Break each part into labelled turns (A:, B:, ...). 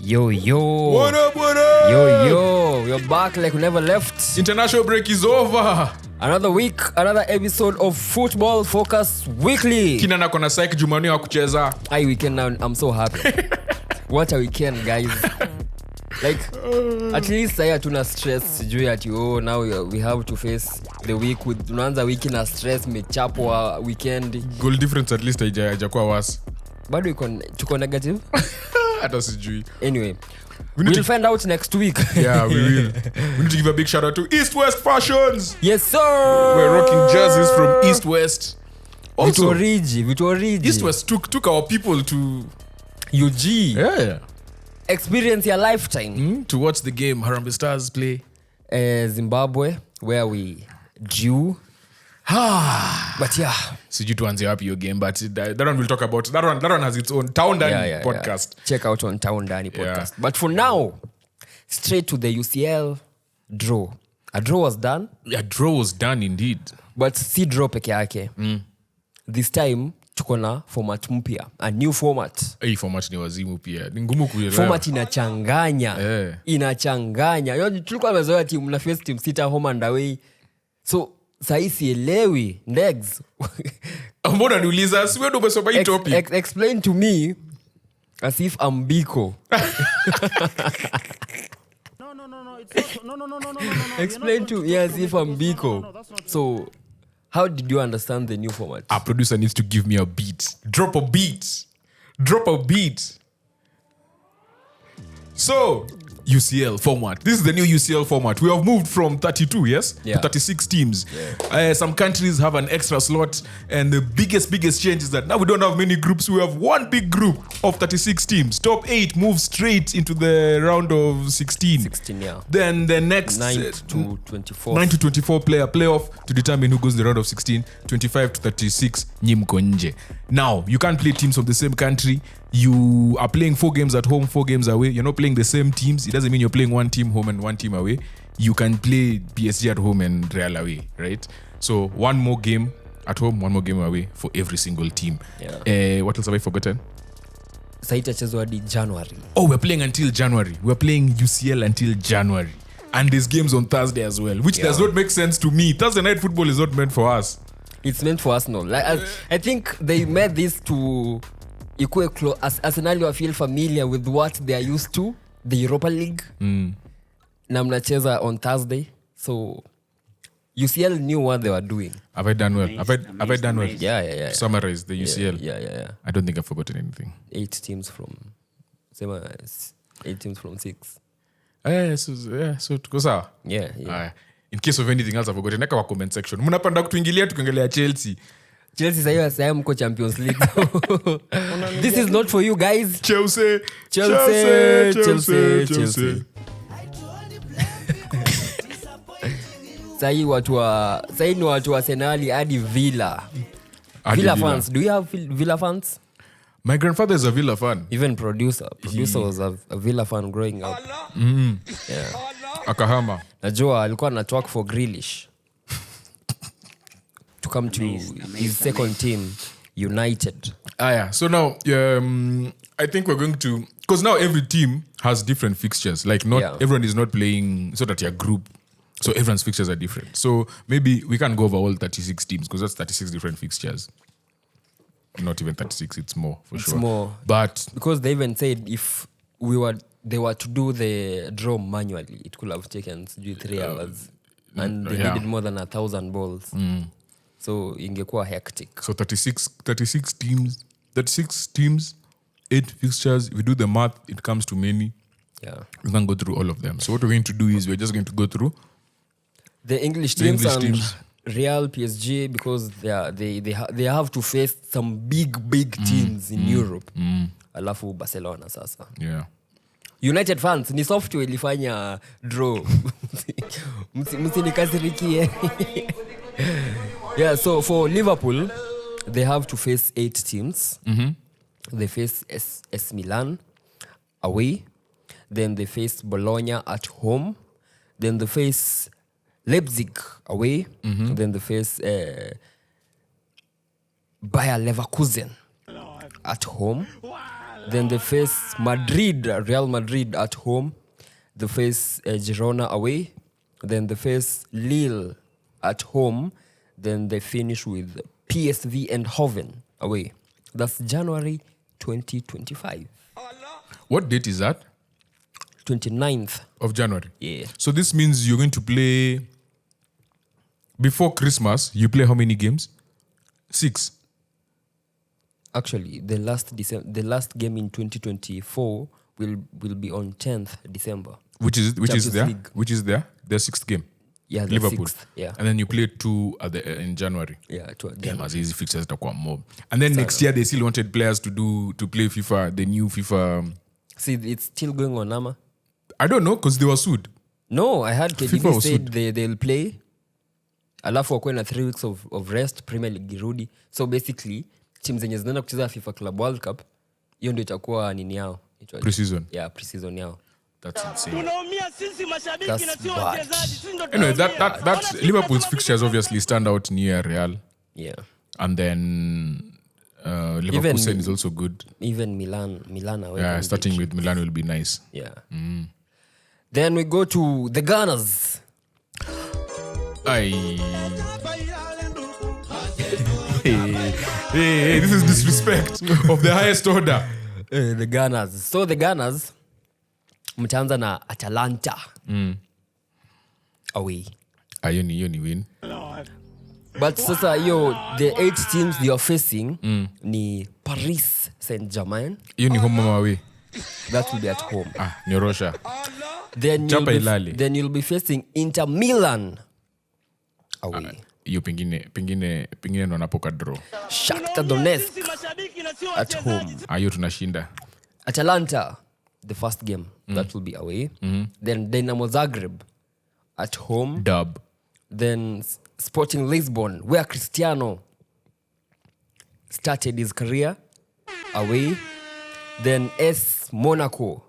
A: Yo.
B: What up?
A: Yo. We're back like we never left.
B: International break is over.
A: Another week, another episode of Football Focus Weekly.
B: Kina na kona psych Jumani wa kucheza.
A: Hi, weekend now. I'm so happy. What a weekend, guys. Like, at least I hatuna stress. Sijui ati, now we have to face the week with tunaanza wiki na stress, mechapwa weekend.
B: Goal difference at least haijakuwa worse.
A: Bado tuko negative?
B: Hata sijui.
A: Anyway, we'll find out next week.
B: Yeah, we will. We need to give a big shout out to East West Fashions.
A: Yes, sir.
B: We're rocking jerseys from East West. Also,
A: Vitorigi.
B: East West took our people to
A: UG.
B: Yeah.
A: Experience your lifetime.
B: To watch the game Harambee Stars play.
A: Zimbabwe, where we drew. But yeah.
B: Sijui tuanze wapi your game, but that one we'll talk about. That one has its own Town Dani podcast.
A: Yeah. Check out on Town Dani podcast.
B: Yeah.
A: But for now, straight to the UCL draw. A draw was done.
B: A draw was done indeed.
A: But si draw peke yake. This time, tuko na format mpya. A new format.
B: Hii format ni wazimu pia. Ni ngumu kuelewa.
A: Format inachanganya. Inachanganya. Tulikuwa tumezoea timu na face team sita home and away. So, sahi sielewi. Legs.
B: Mbona niuliza? Si wewe umesoma hii topic.
A: Explain to me as if I'm Biko. No. Explain to me as if I'm Biko. So, how did you understand the new format?
B: Our producer needs to give me a beat. Drop a beat. So, UCL format. This is the new UCL format. We have moved from 32, yes?
A: Yeah.
B: To 36 teams.
A: Yeah.
B: Some countries have an extra slot. And the biggest change is that now we don't have many groups. We have one big group of 36 teams. Top 8 moves straight into the round of 16.
A: 16, yeah.
B: Then the next
A: 9 to 24.
B: 9 to 24 player playoff to determine who goes the round of 16. 25 to 36 nyimko nje. Now, you can't play teams from the same country. You are playing 4 games at home, 4 games away. You're not playing the same teams. It doesn't mean you're playing one team home and one team away. You can play PSG at home and Real away, right? So one more game at home, one more game away for every single team.
A: Yeah.
B: What else have I forgotten?
A: Saitachezwa hadi January.
B: Oh, we're playing until January. We're playing UCL until January. And there's games on Thursday as well, which does not make sense to me. Thursday night football is not meant for us.
A: It's meant for us now. Like, I think they made this to equate as Arsenal feel familiar with what they are used to, the Europa League. Na mnacheza on Thursday. So UCL knew what they were doing.
B: Have I done well? Have I done well?
A: Yeah.
B: Summarize the UCL.
A: Yeah.
B: I don't think I've forgotten anything.
A: 8 teams from 6.
B: So tuko sawa.
A: Yeah.
B: In case of anything else I've forgotten, neka wa comment section. Mnapanda kutuingilia tukiongelea Chelsea
A: sasa mko Champions League. This is not for you guys.
B: Chelsea.
A: Sahi ni watu wa Arsenal hadi Villa fans. Do you have Villa fans?
B: My grandfather is a Villa fan.
A: Even producer was a Villa fan growing up. Yeah.
B: Akahama.
A: Najua alikuwa na talk for Grealish to come to his second team, United.
B: So now I think we're going to, because now every team has different fixtures. Like everyone is not playing so that you're group. So everyone's fixtures are different. So maybe we can't go over all 36 teams because that's 36 different fixtures. Not even 36, it's more for sure.
A: It's more.
B: But
A: because they even said if they were to do the draw manually, it could have taken 3 hours. And they needed more than 1,000 balls. So ingekuwa hectic.
B: So 36 teams, 8 fixtures. If we do the math, it comes to many.
A: Yeah.
B: We can't go through all of them. So what we're going to do is we're just going to go through
A: the English teams Real, PSG, because they have to face some big teams in Europe. Alafu Barcelona sasa.
B: Yeah.
A: United fans ni software ilifanya draw. Msinikasirikie. Yeah, so for Liverpool, they have to face 8 teams. They face AS Milan away. Then they face Bologna at home. Then they face Leipzig away. Then they face Bayer Leverkusen at home. Then they face Real Madrid at home. They face Girona away. Then they face Lille at home. Then they finish with PSV and Hoven away. That's January 2025.
B: What date is that?
A: 29th.
B: Of January.
A: Yeah.
B: So this means you're going to play before Christmas. You play how many games? 6.
A: Actually, the last game in 2024 will be on 10th December.
B: Which is
A: Champions
B: there?
A: League.
B: Which is there? The 6th game.
A: Yeah, the
B: Liverpool.
A: 6th. Yeah.
B: And then you play 2 at the in January.
A: Yeah,
B: Damn, as easy fixtures to come more. And then next year they still wanted players to play FIFA, the new FIFA.
A: See, it's still going on, Nama.
B: I don't know because they were sued.
A: No, I heard
B: FIFA
A: KDB
B: was
A: said they'll play. Alafu wakuwe na 3 weeks of rest, Premier League irudi. So basically, teams zenye zinaenda kucheza FIFA Club World Cup, hiyo ndio itakuwa nini yao.
B: Pre-season.
A: Yeah, pre-season yao.
B: That's insane.
A: That's bad.
B: Anyway, that Liverpool's fixtures obviously stand out near Real.
A: Yeah.
B: And then Leverkusen is also good.
A: Even Milan away.
B: Yeah, starting with Milan will be nice.
A: Yeah. Then we go to the Gunners.
B: Hey, this is disrespect of the highest order.
A: The Gunners. So the Gunners mtaanza na Atalanta away.
B: You ni win.
A: But sasa the 8 teams they are facing ni Paris Saint-Germain.
B: You ni home or away?
A: That will be at home.
B: Nyorosha.
A: Then you'll be facing Inter Milan away.
B: You pengine ndo napoka draw.
A: Shakhtar Donetsk at home.
B: Hiyo tunashinda.
A: Atalanta, the first game, that will be away. Then Dinamo Zagreb at home.
B: Dub.
A: Then Sporting Lisbon, where Cristiano started his career, away. Then AS Monaco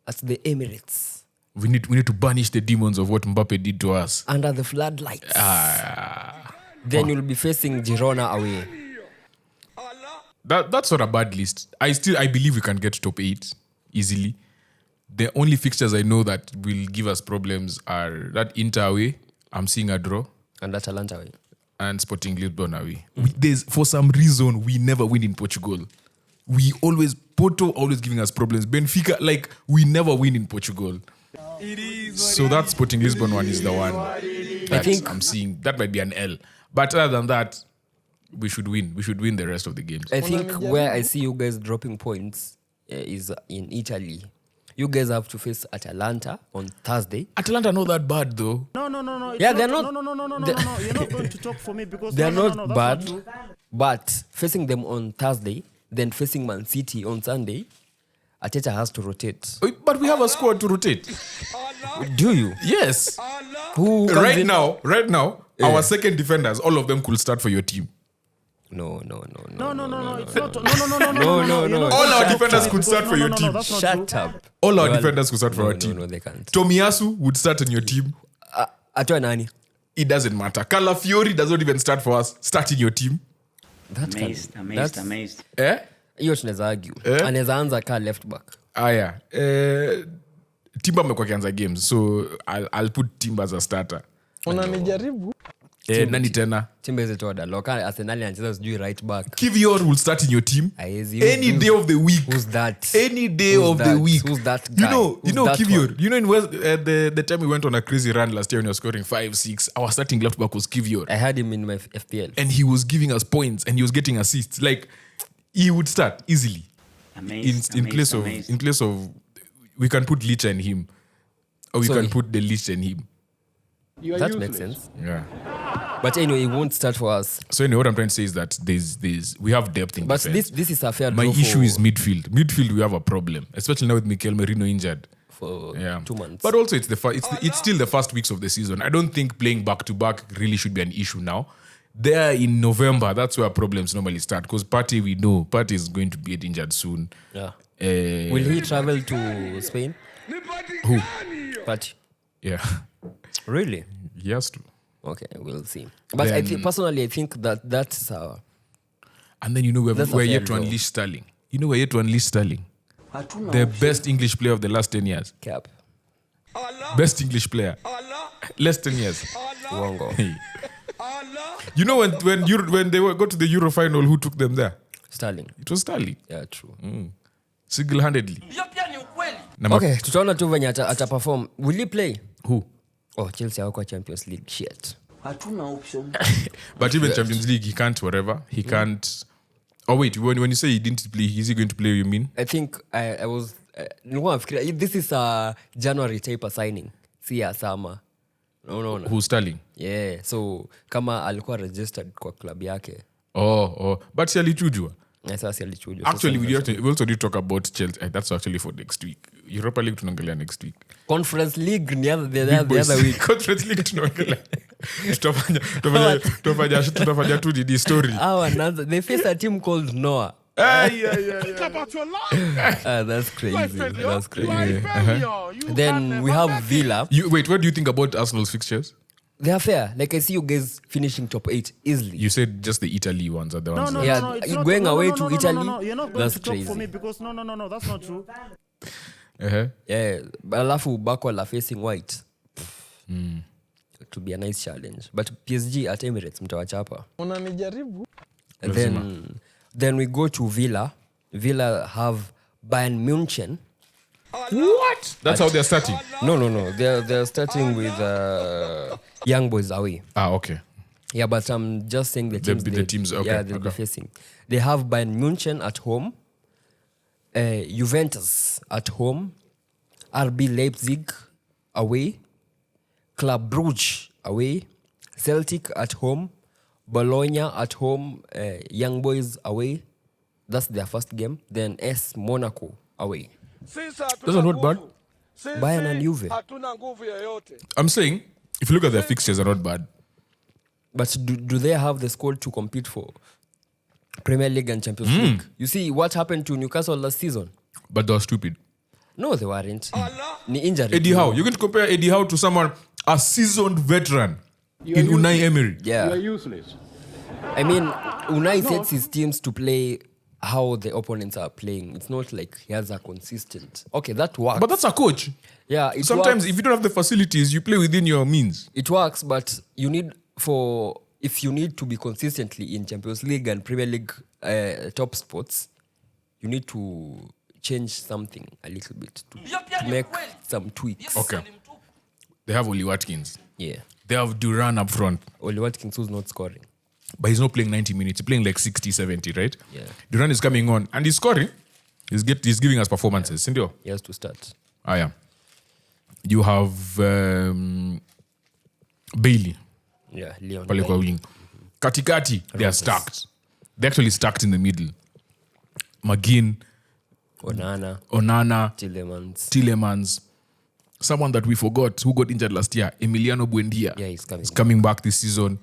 A: at the Emirates.
B: We need to banish the demons of what Mbappe did to us.
A: Under the floodlights. Then you'll be facing Girona away.
B: That's not a bad list. I believe we can get top 8 easily. The only fixtures I know that will give us problems are that Inter away. I'm seeing a draw.
A: And Atalanta away.
B: And Sporting Lisbon away. For some reason, we never win in Portugal. Porto always giving us problems. Benfica, we never win in Portugal. So that Sporting Lisbon one is the one that I think I'm seeing. That might be an L. But other than that, we should win. We should win the rest of the games.
A: I think where I see you guys dropping points is in Italy. You guys have to face Atalanta on Thursday.
B: Atalanta not that bad though.
C: No.
A: Yeah, they're not.
C: No. You're not going to talk for me because
A: They're not bad.
C: Not true.
A: But facing them on Thursday, then facing Man City on Sunday, Ateta has to rotate.
B: But we have a squad to rotate.
A: Do you?
B: Yes.
A: Who comes
B: Right
A: in?
B: now, our second defenders, all of them could start for your team.
A: No.
C: It's not. No.
B: All our defenders could start for your team.
C: That's not
A: Shut
C: true.
A: up.
B: All our defenders could start for our team.
A: No, they can't.
B: Tomiyasu would start on your team.
A: Atoa nani?
B: It doesn't matter. Calafiori does not even start for us. Start in your team.
C: Amazed.
A: Hiyo tunaweza argue. Anaweza anza ka left back.
B: Timba amekuwa akianza games, so I'll put Timba as a starter.
D: Unanijaribu?
B: Nani tena?
A: Timba is toa Loka Arsenal anacheza sijui right back.
B: Kivior will start in your team. Any day of the week.
A: Who's that?
B: Any day of the week.
A: Who's that guy?
B: You know Kivior. You know in West, the time we went on a crazy run last year when he was scoring 5-6, our starting left back was Kivior.
A: I had him in my FPL.
B: And he was giving us points and he was getting assists. He would start easily. In place of we can put Licha in him. Or we can put the Licha in him.
A: That makes sense.
B: Yeah.
A: But anyway, it won't start for us.
B: So anyway, what I'm trying to say is that we have depth in
A: but
B: defense.
A: this is a fair
B: My
A: draw
B: issue is midfield. Midfield, we have a problem, especially now with Mikel Merino injured.
A: For 2 months.
B: But also, it's still the first weeks of the season. I don't think playing back-to-back really should be an issue now. There in November, that's where problems normally start. Because Partey, we know, Partey is going to get injured soon.
A: Yeah. Will he travel to Spain?
B: Who?
A: Partey.
B: Yeah.
A: Really?
B: He has to.
A: Okay, we'll see. But I think that's
B: And then, we're
A: That's a
B: yet
A: fair
B: to
A: draw.
B: unleash Sterling. We're yet to unleash Sterling. The best English player of the last 10 years.
A: Cap.
B: Best English player. Less 10 years.
A: Uongo.
B: You know when they got to the Euro final, who took them there?
A: Sterling.
B: It was Sterling.
A: Yeah, true.
B: Single-handedly.
A: Okay, tutaona tu venye ata-perform. Will he play?
B: Who?
A: Oh, Chelsea hawako Champions League. Shit.
B: But even Champions League, he can't whatever. He can't. Oh wait, when you say he didn't play, is he going to play? You mean?
A: I think I was. This is a January type of signing. See ya summer. No.
B: Who's Sterling?
A: Yeah, so kama alikuwa registered kwa club yake.
B: Oh. But si alichujwa.
A: Sasa alichujwa.
B: Actually, we also need to talk about Chelsea. That's actually for next week. Europa League tunaangalia next week.
A: Conference League the other week.
B: Conference League tunaangalia. Tutafanya tu the story.
A: They face a team called Noah.
C: About your life.
A: That's crazy. That's crazy.
C: You
A: Then we have Villa.
B: Wait, what do you think about Arsenal's fixtures?
A: They are fair. Like I see you guys finishing top 8 easily.
B: You said just the Italy ones are the ones.
C: No,
A: Yeah,
C: it's
A: you're
C: not-
A: going away to
C: no,
A: Italy?
C: You're not going
A: That's
C: to talk
A: crazy.
C: for me because no, that's not true.
B: Uh-huh.
A: Yeah, but alafu Backwell are facing White. To be a nice challenge. But PSG at Emirates mtawachapa.
D: Unanijaribu.
A: Then we go to Villa. Villa have Bayern München.
B: What? That's how they're starting.
A: No. They're starting with Young Boys away.
B: Okay.
A: Yeah, but I'm just saying the teams.
B: The teams, okay,
A: Yeah, they'll be facing. They have Bayern München at home, Juventus at home, RB Leipzig away, Club Brugge away, Celtic at home, Bologna at home, Young Boys away. That's their first game. Then Monaco away.
B: Those are not bad.
A: Bayern and Juve.
B: I'm saying, if you look at their fixtures, they're not bad.
A: But do they have the squad to compete for Premier League and Champions League? You see what happened to Newcastle last season?
B: But they're stupid.
A: No, they weren't. Ni injury.
B: Eddie Howe. You're going to compare Eddie Howe to someone, a seasoned veteran in Unai Emery.
A: Yeah.
D: Useless.
A: I mean, Unai sets his teams to play how the opponents are playing. It's not like he has a consistent. Okay, that works.
B: But that's a coach.
A: Yeah, it
B: Sometimes
A: works.
B: if you don't have the facilities, you play within your means.
A: It works, but if you need to be consistently in Champions League and Premier League top spots, you need to change something a little bit to make some tweaks.
B: Okay. They have Oli Watkins.
A: Yeah.
B: They have Duran up front.
A: Oli Watkins who's not scoring.
B: But he's not playing 90 minutes. He's playing like 60, 70, right?
A: Yeah.
B: Duran is coming on. And he's scoring. He's giving us performances. Sindio?
A: He has to start.
B: Yeah. You have Bailey.
A: Yeah, Leon.
B: Pale kwa wing. Katikati, they are stacked. They're actually stacked in the middle. McGinn, Onana, Tillemans. Someone that we forgot who got injured last year, Emiliano Buendia.
A: Yeah, he's coming.
B: He's coming back this season.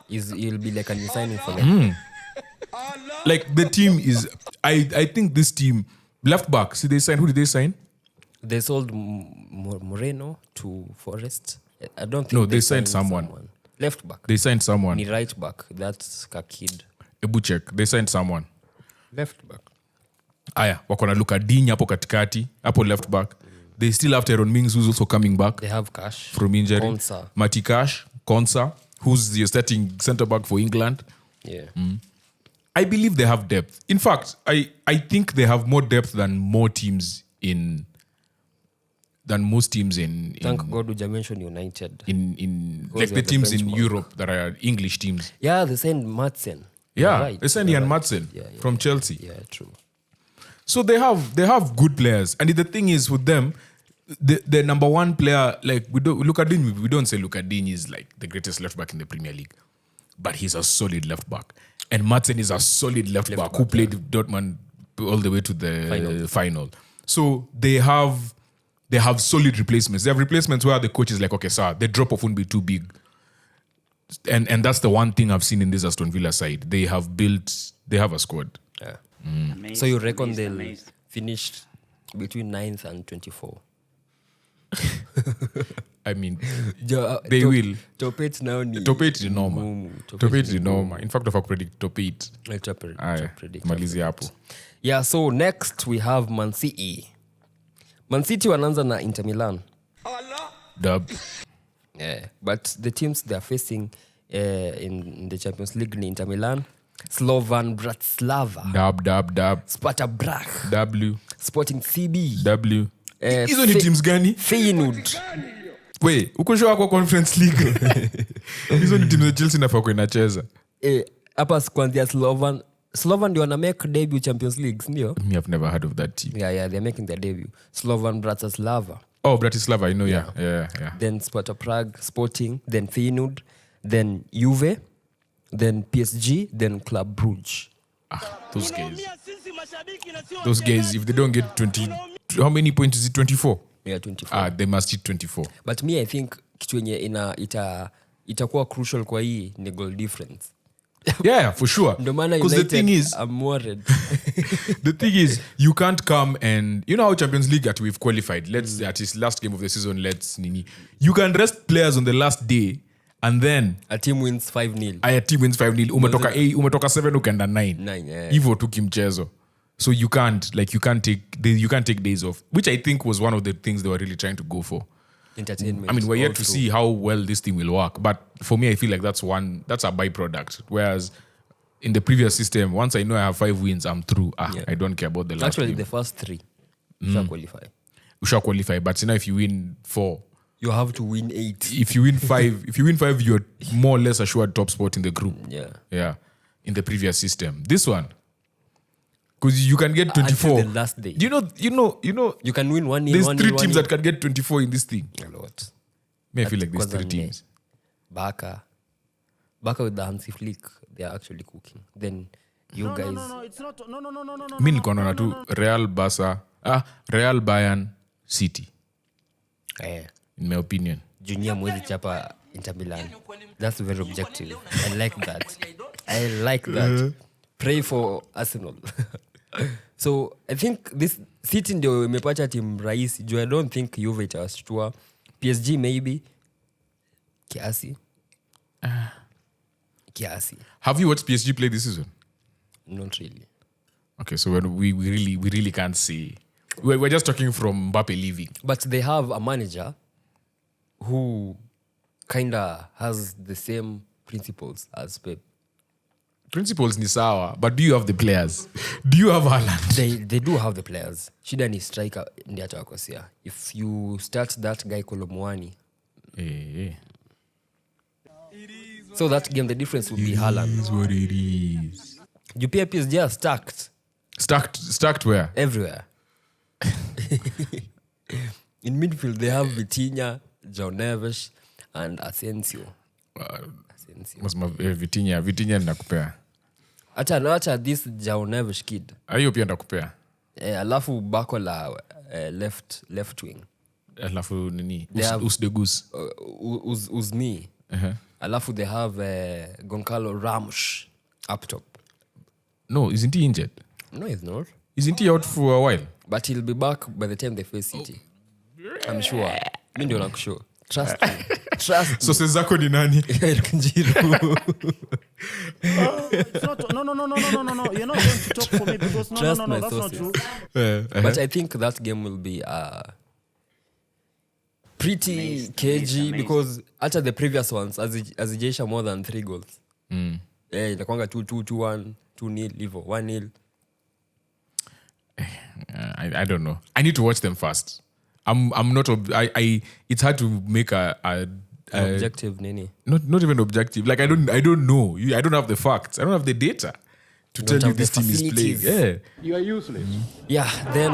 A: He'll be like a new signing for them.
B: Like the team is, I think this team, left back, who did they sign?
A: They sold Moreno to Forest. I don't think
B: No, they signed someone.
A: Left back.
B: They signed someone.
A: Ni right back. That's Kakid.
B: Ebuchek, they signed someone.
A: Left back.
B: Wako na Luka Digne hapo katikati, hapo left back. They still have Tyrone Mings who's also coming back
A: They have Cash.
B: from injury.
A: Konsa.
B: Mati Cash, Konsa, who's the starting centre back for England.
A: Yeah.
B: I believe they have depth. In fact, I think they have more depth than most teams in
A: Thank God you mentioned United.
B: in
A: Because
B: like
A: they
B: the
A: are the
B: teams in
A: benchmark.
B: Europe that are English teams.
A: Yeah, they signed Madsen.
B: Yeah,
A: You're right.
B: they signed
A: You're
B: Ian
A: right.
B: Madsen
A: Yeah,
B: from Chelsea.
A: Yeah, true.
B: So they have good players, and the thing is with them, the number one player, like we don't say Luka Digne is like the greatest left back in the Premier League, but he's a solid left back, and Madsen is a solid left back who played Dortmund all the way to the final. So they have solid replacements. They have replacements where the coach is like, okay, sir, the drop off won't be too big, and that's the one thing I've seen in this Aston Villa side. They have a squad.
A: Yeah.
D: Amazed,
A: So you reckon
D: amazed,
A: they'll
D: amazed.
A: finish between 9th and 24?
B: I mean, they will.
A: Top 8 now ni
B: Top 8 ni normal.
A: ngumu.
B: Top 8 ni normal. In fact, if I predict top 8.
A: Predict.
B: Malizi hapo.
A: Yeah, so next we have Man City. Man City wanaanza na Inter Milan.
B: Dub.
A: Yeah, but the teams they are facing in the Champions League ni Inter Milan, Slovan Bratislava,
B: Dub.
A: Sparta Prag,
B: W.
A: Sporting CB,
B: W. Hizo ni teams gani?
A: Feyenoord.
B: Wait, uko sure wako Conference League? Hizo ni teams za Chelsea nafaa kwa inacheza.
A: Hapa kuanzia Slovan ndio wana make debut Champions League, ndio?
B: Me, I've never heard of that team.
A: Yeah, they're making their debut. Slovan Bratislava.
B: Oh, Bratislava, I know, yeah.
A: Then Sparta Prague, Sporting, then Feyenoord, then Juve, then PSG, then Club Brugge.
B: Those guys, if they don't get 20, how many points is it? 24?
A: Yeah, 24.
B: They must hit 24.
A: But me, I think kitu yenye itakuwa crucial kwa hii ni goal difference.
B: Yeah, for sure.
A: Because
B: the thing is,
A: I'm worried.
B: the thing is, you can't come and you know how Champions League that we've qualified. Let's at his last game of the season. You can rest players on the last day, and then
A: a team wins 5-0.
B: A team wins 5-0. Umetoka 7 ukenda 9.
A: 9, yeah.
B: Hivyo tu kimchezo. So you can't take days off, which I think was one of the things they were really trying to go for.
A: Entertainment.
B: I mean, we're yet to see how well this thing will work. But for me, I feel like that's a byproduct. Whereas in the previous system, once I know I have 5 wins, I'm through. I don't care about the last
A: Actually,
B: game.
A: the first 3 shall qualify.
B: You shall qualify. But now if you win 4,
A: you have to win 8.
B: If you win 5, you're more or less assured top spot in the group.
A: Yeah.
B: In the previous system. This one, because you can get 24.
A: Until the last day.
B: You know.
A: You can win 1-0.
B: There's 3 teams that can get 24 in this thing.
A: A lot.
B: I feel like there's 3 teams.
A: Barca with the Hansi Flick, they are actually cooking. Then you guys.
C: No, it's not. No.
B: Mi niko naona tu Real Barca, Real Bayern, City. In my opinion.
A: Junior mwezi chapa Inter Milan. That's very objective. I like that. Pray for Arsenal. So I think this City ndio imepata team rahisi. I don't think Juve itawashtua. PSG maybe. Kiasi.
B: Have you watched PSG play this season?
A: Not really.
B: Okay, so we really can't say. We're just talking from Mbappe leaving.
A: But they have a manager who kinda has the same principles as Pep.
B: Principles ni sawa, but do you have the players? Do you have Haaland?
A: They do have the players. Shida ni striker ndiye atawakosea. If you start that guy Kolomwani. So that game the difference would be Haaland.
B: It is what it is.
A: You pay PSG are stacked.
B: Stacked where?
A: Everywhere. In midfield they have Vitinha, João Neves and Asensio.
B: Vitinha nakupea.
A: Acha this João Neves kid.
B: Hiyo pia ndakupea.
A: Alafu bako la left wing.
B: Alafu nini?
A: Usdegus. Uzmi. Alafu they have Goncalo Ramos up top.
B: No, isn't he injured?
A: No, he's not.
B: Isn't he out for a while?
A: But he'll be back by the time they face City. I'm sure. Mi ndio nakushow. Trust me.
B: So zako ni nani?
C: It's not. No. You're not going to talk for me because no, that's
A: sources.
C: not true.
A: But I think that game will be pretty cagey because after the previous ones, azijaisha more than 3 goals. Inakwanga 2-2, 2-1, 2-0, hivyo 1-0.
B: I don't know. I need to watch them first. I'm not. It's hard to make a
A: objective, nini?
B: Not even objective. Like I don't know. I don't have the facts. I don't have the data to tell you this team is playing. Yeah,
C: You are useless.
A: Yeah. Then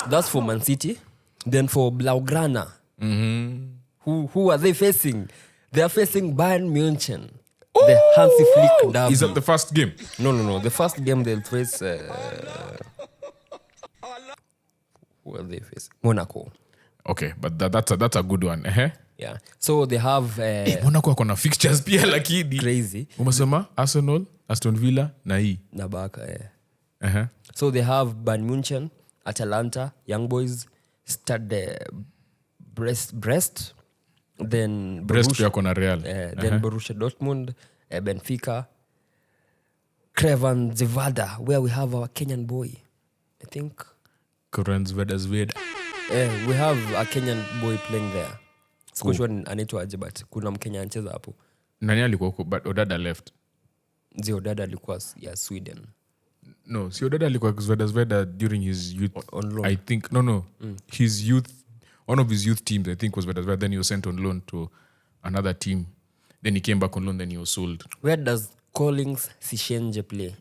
A: that's for Man City. Then for Blaugrana, who are they facing? They are facing Bayern München. The Hansi Flick derby.
B: Is that the first game?
A: No. The first game they'll face. Who are they facing? Monaco.
B: Okay, but that's a good one.
A: Yeah. So they have
B: Monaco wako na fixtures pia lakini
A: crazy.
B: Umesema Arsenal, Aston Villa na hii.
A: Na Barca, So they have Bayern München, Atalanta, Young Boys, Stade Brest, then
B: Brest pia kona Real.
A: Then Borussia Dortmund, Benfica, Krevan Zevada, where we have our Kenyan boy, I think.
B: Zveda.
A: We have a Kenyan boy playing there. Sikushua anaitwa aje, but kuna Mkenya anacheza hapo.
B: Nani alikuwa huko, but Odada left.
A: Odada alikuwa ya Sweden.
B: No, Odada alikuwa Zveda during his youth.
A: On loan.
B: I think, no. His youth, one of his youth teams, I think was Zveda. Then he was sent on loan to another team. Then he came back on loan, then he was sold.
A: Where does Collins Sishenje play?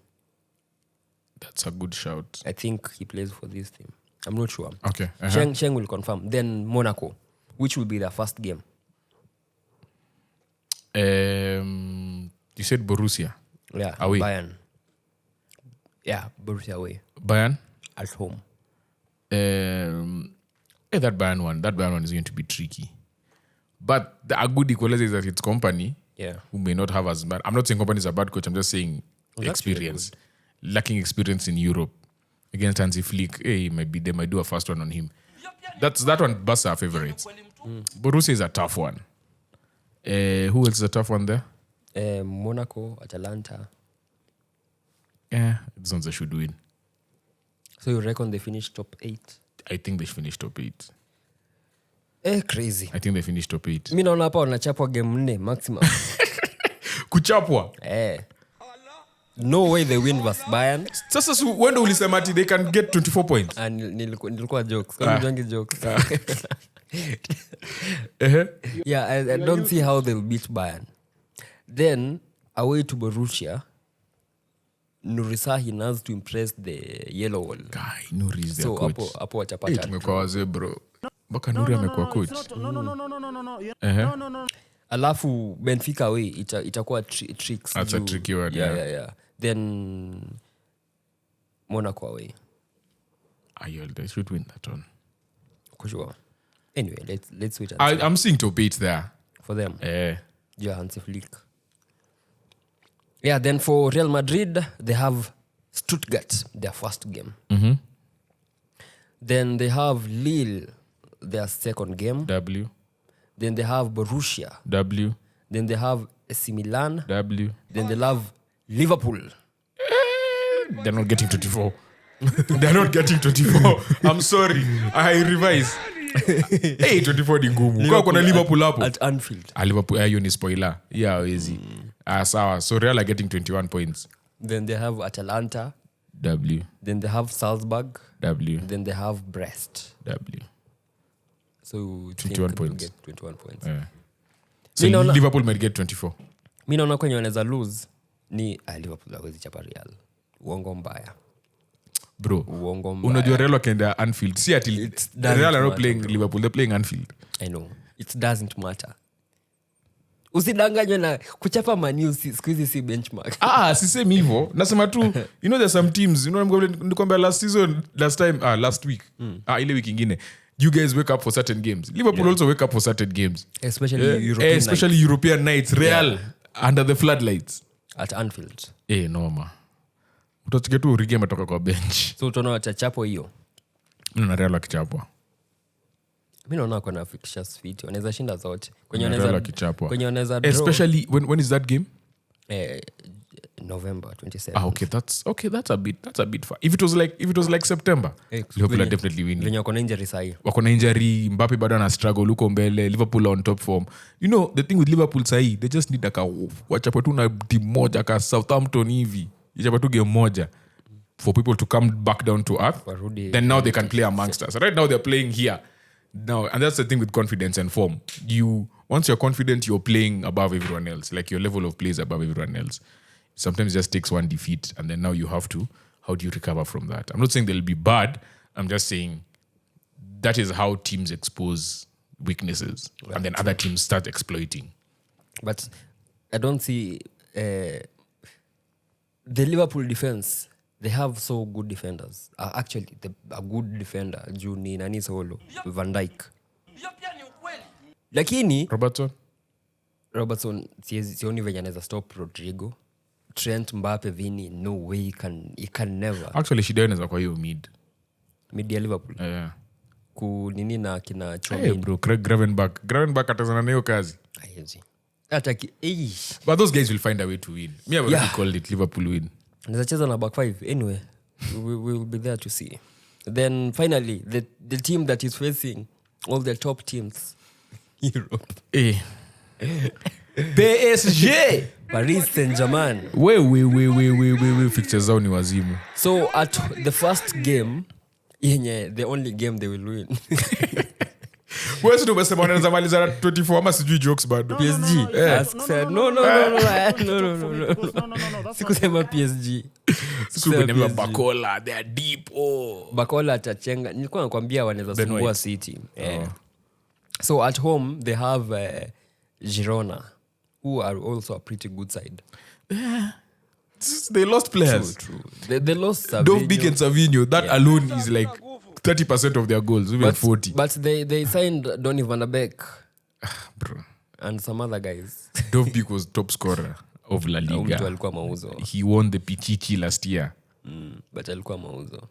B: That's a good shout.
A: I think he plays for this team. I'm not sure.
B: Okay.
A: Sheng will confirm. Then Monaco, which will be their first game.
B: You said Borussia.
A: Yeah,
B: away.
A: Bayern. Yeah, Borussia away.
B: Bayern?
A: At home.
B: That Bayern one is going to be tricky. But a good equalizer is that it's company who may not have as bad. I'm not saying company is a bad coach. I'm just saying experience. Lacking experience in Europe. Against Hansi Flick, they might do a first one on him. That one, Barca are favorites. Borussia is a tough one. Who else is a tough one there?
A: Monaco, Atalanta.
B: Yeah, these ones they should win.
A: So you reckon they finish top 8?
B: I think they finished top 8.
A: Crazy.
B: I think they finished top 8.
A: Mi naona hapa wanachapwa game 4 maximum.
B: Kuchapwa?
A: No way they win versus Bayern.
B: Sasa wendo ulisema ati they can get 24 points.
A: Nilikuwa jokes. Kwa nini jokes? Yeah, I don't see how they'll beat Bayern. Then away to Borussia, Nuri Sahin has to impress the yellow wall.
B: Guy, Nuri is their
A: so
B: coach.
A: Hapo wachapata.
B: Tumekuwa wazee bro. Mpaka Nuri amekuwa coach.
C: No.
A: Alafu Benfica away itakuwa tricks.
B: That's a tricky one.
A: Yeah. Then Monaco away.
B: They should win that one.
A: For sure. Anyway, let's wait.
B: I'm seeing top 8 there.
A: For them.
B: Yeah,
A: Hansi Flick. Yeah, then for Real Madrid, they have Stuttgart, their first game.
B: Mm-hmm.
A: Then they have Lille, their second game.
B: W.
A: Then they have Borussia.
B: W.
A: Then they have AC Milan.
B: W.
A: Then they have Liverpool.
B: They're not getting 24. They're not getting 24. I'm sorry. I revise. 24 ni ngumu. Kwa kuna Liverpool hapo.
A: At Anfield.
B: Liverpool, hiyo ni spoiler. Yeah, easy. Sawa. So Real are getting 21 points.
A: Then they have Atalanta.
B: W.
A: Then they have Salzburg.
B: W.
A: Then they have Brest.
B: W.
A: So
B: 21 points.
A: Get 21 points.
B: Yeah. So Liverpool might get 24.
A: Mi naona kwenye wanaweza lose ni Liverpool hawezi chapa Real. Uongo mbaya.
B: Bro,
A: Uongo mbaya.
B: unajua Real wakaenda Anfield. See until Real are not playing Liverpool, they're playing Anfield.
A: I know. It doesn't matter. Usidanganywe na kuchapa Man U siku hizi si benchmark.
B: Sisemi hivyo. Nasema tu, you know there's some teams, you know nikwambia last week. Ile week ingine. You guys wake up for certain games. Liverpool also wake up for certain games.
A: Especially
B: European nights. Real under the floodlights.
A: At Anfield.
B: Noma. Utachike tu Origi ametoka kwa bench.
A: So utaona wachachapo hiyo.
B: Na Real akichapwa.
A: Mimi naona kuna fixtures fit. Wanaweza shinda zote.
B: Kwenye
A: wanaweza draw.
B: Especially when is that game?
A: November 27th.
B: Okay, that's a bit far. If it was like September, Liverpool are definitely winning.
A: Venye wako na injury sahi.
B: Wako na injury, Mbappe bado ana struggle huko mbele, Liverpool on top form. You know, the thing with Liverpool sahi, they just need wachapa tu na team moja ka Southampton hivi. Ichapa tu game moja for people to come back down to earth. Then now they can play amongst us. Right now they're playing here. Now, and that's the thing with confidence and form. Once you're confident, you're playing above everyone else. Like your level of play is above everyone else. Sometimes it just takes one defeat and then now you have to, how do you recover from that? I'm not saying they'll be bad. I'm just saying that is how teams expose weaknesses and then other teams start exploiting.
A: But I don't see the Liverpool defense. They have so good defenders. Actually, a good defender, Juni, Nani Solo, Van Dijk. Lakini Robertson sioni venye anaweza stop Rodrigo. Trent, Mbappe, Vini, no way he can never.
B: Actually, shida inaweza kwa hiyo mid
A: ya Liverpool. kunini na kina
B: Hey,
A: Chomin.
B: bro, Craig Gravenberch atazana nayo kazi.
A: Haiwezi. Hata
B: But those guys will find a way to win. Me, I've already called it Liverpool win.
A: Anaweza cheza na back five. Anyway, we will be there to see. Then finally, the team that is facing all the top teams in Europe.
B: PSG.
A: Paris Saint-Germain.
B: We fixtures zao ni wazimu.
A: So at the first game, the only game they will win.
B: Wewe ndio umesema wanaweza maliza 24 ama sijui jokes bado.
A: PSG. No. Sikusema PSG.
B: Sikusema Bakola, they are deep.
A: Bakola atachenga. Nilikuwa nakwambia wanaweza sumbua City. So at home they have Girona, who are also a pretty good side.
B: They lost players.
A: True. They lost Savinho.
B: Dovbik and Savinho, that alone is like 30% of their goals, even 40.
A: But they signed Donny van der Beek
B: Bro.
A: and some other guys.
B: Dovbik was top scorer of La
A: Mtu
B: Liga.
A: alikuwa mauzo.
B: He won the Pichichi last year.
A: But alikuwa mauzo.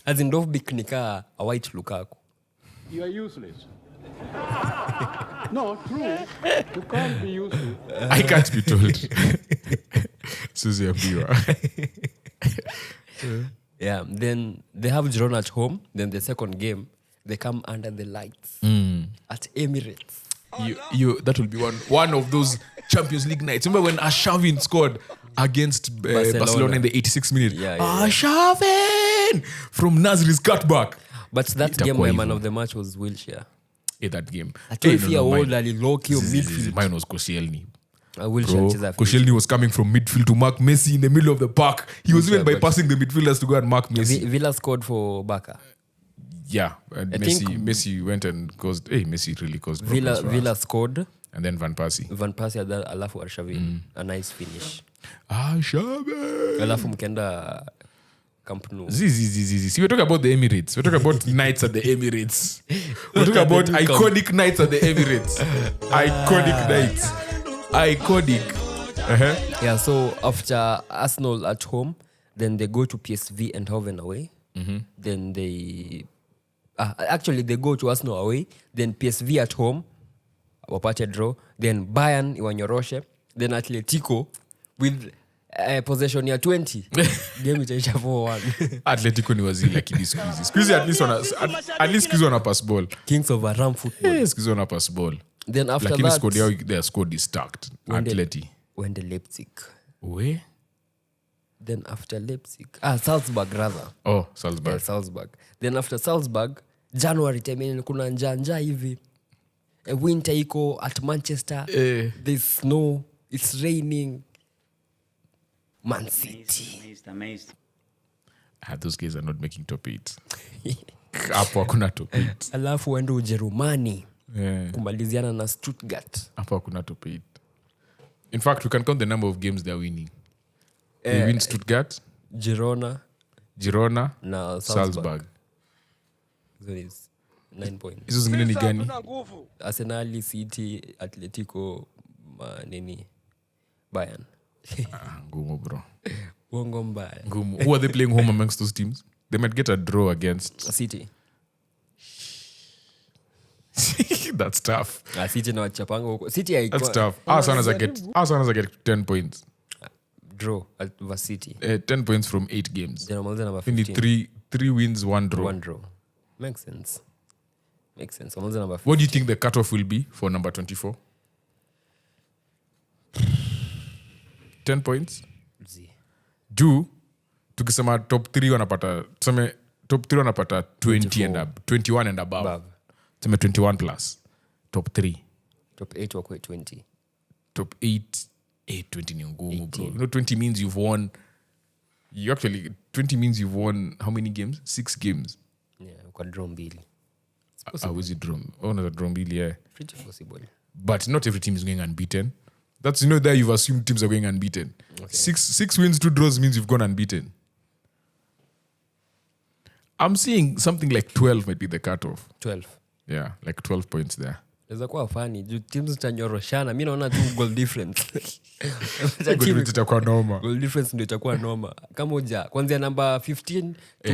A: As in Dovbik nika a white Lukaku.
D: You are useless. No, true. You can't be useless.
B: I can't be told. Susie Abiwa.
A: Yeah, then they have Girona at home. Then the second game, they come under the lights at Emirates.
B: That will be one of those Champions League nights. Remember when Arshavin scored against Barcelona in the 86th minute?
A: Yeah.
B: Arshavin! From Nasri's cutback.
A: But that game, my man of the match was Wilshere.
B: That game.
A: Midfield.
B: Mine was Koscielny.
A: Koscielny
B: was coming from midfield to mark Messi in the middle of the park. He was even bypassing the midfielders to go and mark Messi.
A: Villa scored for Barca.
B: Yeah, and Messi went and caused. Messi really caused
A: Villa scored.
B: And then Van Persie
A: alafu Arshavin. A nice finish.
B: Arshavin.
A: Alafu mkenda Camp Nou.
B: See, we're talking about the Emirates. We're talking about nights at the Emirates. We're talking about iconic nights at the Emirates. Iconic nights. Iconic.
A: Yeah, so after Arsenal at home, then they go to PSV Eindhoven away. Then they go to Arsenal away. Then PSV at home, wapate draw. Then Bayern iwanyoroshe. Then Atletico with possession ya 20. Game itaisha 4-1.
B: Atletico ni wazili lakini squeezy. Squeezy at least squeezy wana pass ball.
A: Kings of Aram football.
B: Squeezy wana pass ball.
A: Then after
B: lakini
A: that,
B: their squad is stacked. Atleti.
A: When the Leipzig.
B: Where?
A: Then after Leipzig. Salzburg rather.
B: Oh, Salzburg.
A: Yeah, Salzburg. Then after Salzburg, January time kuna njanja hivi. Winter iko at Manchester. There's snow. It's raining. Man City.
D: Amazed.
B: Those guys are not making top 8. Hapo hakuna top 8.
A: Alafu wende Ujerumani. Kumaliziana na Stuttgart.
B: Hapo hakuna top 8. In fact, we can count the number of games they're winning. They win Stuttgart,
A: Girona
B: na
A: Salzburg. So it's 9 points.
B: Hizo zingine ni gani?
A: Arsenal, City, Atletico, Bayern.
B: Ngumu, bro.
A: Wongo mbaya.
B: Ngumu. Who are they playing home amongst those teams? They might get a draw against
A: City.
B: That's tough.
A: City na wachapanga huko. City haiko.
B: That's tough. Arsenal get 10 points.
A: Draw at City.
B: 10 points from 8 games.
A: Then number 15.
B: We need 3 wins, 1 draw.
A: 1 draw. Makes sense. Number 15.
B: What do you think the cutoff will be for number 24? 10 points? Juu tukisema top 3 wanapata tuseme top 3 wanapata 21 and above. Tuseme 21 plus. Top 3.
A: Top 8 wako 20.
B: Top 8 20 ni ngumu, bro. You know 20 means you've won. 20 means you've won how many games? 6 games.
A: Yeah, uka draw mbili.
B: Was it draw? No, draw mbili, yeah.
A: Pretty possible.
B: But not every team is going unbeaten. That's, there you've assumed teams are going unbeaten. Okay. 6 wins, 2 draws means you've gone unbeaten. I'm seeing something like 12 might be the cutoff.
A: 12.
B: Yeah, like 12 points there.
A: Inaweza kuwa fani. Teams zitanyoroshana. Mimi naona tu goal difference.
B: Goal difference itakuwa noma.
A: Goal difference ndio itakuwa noma. Kama kuanzia number 15 to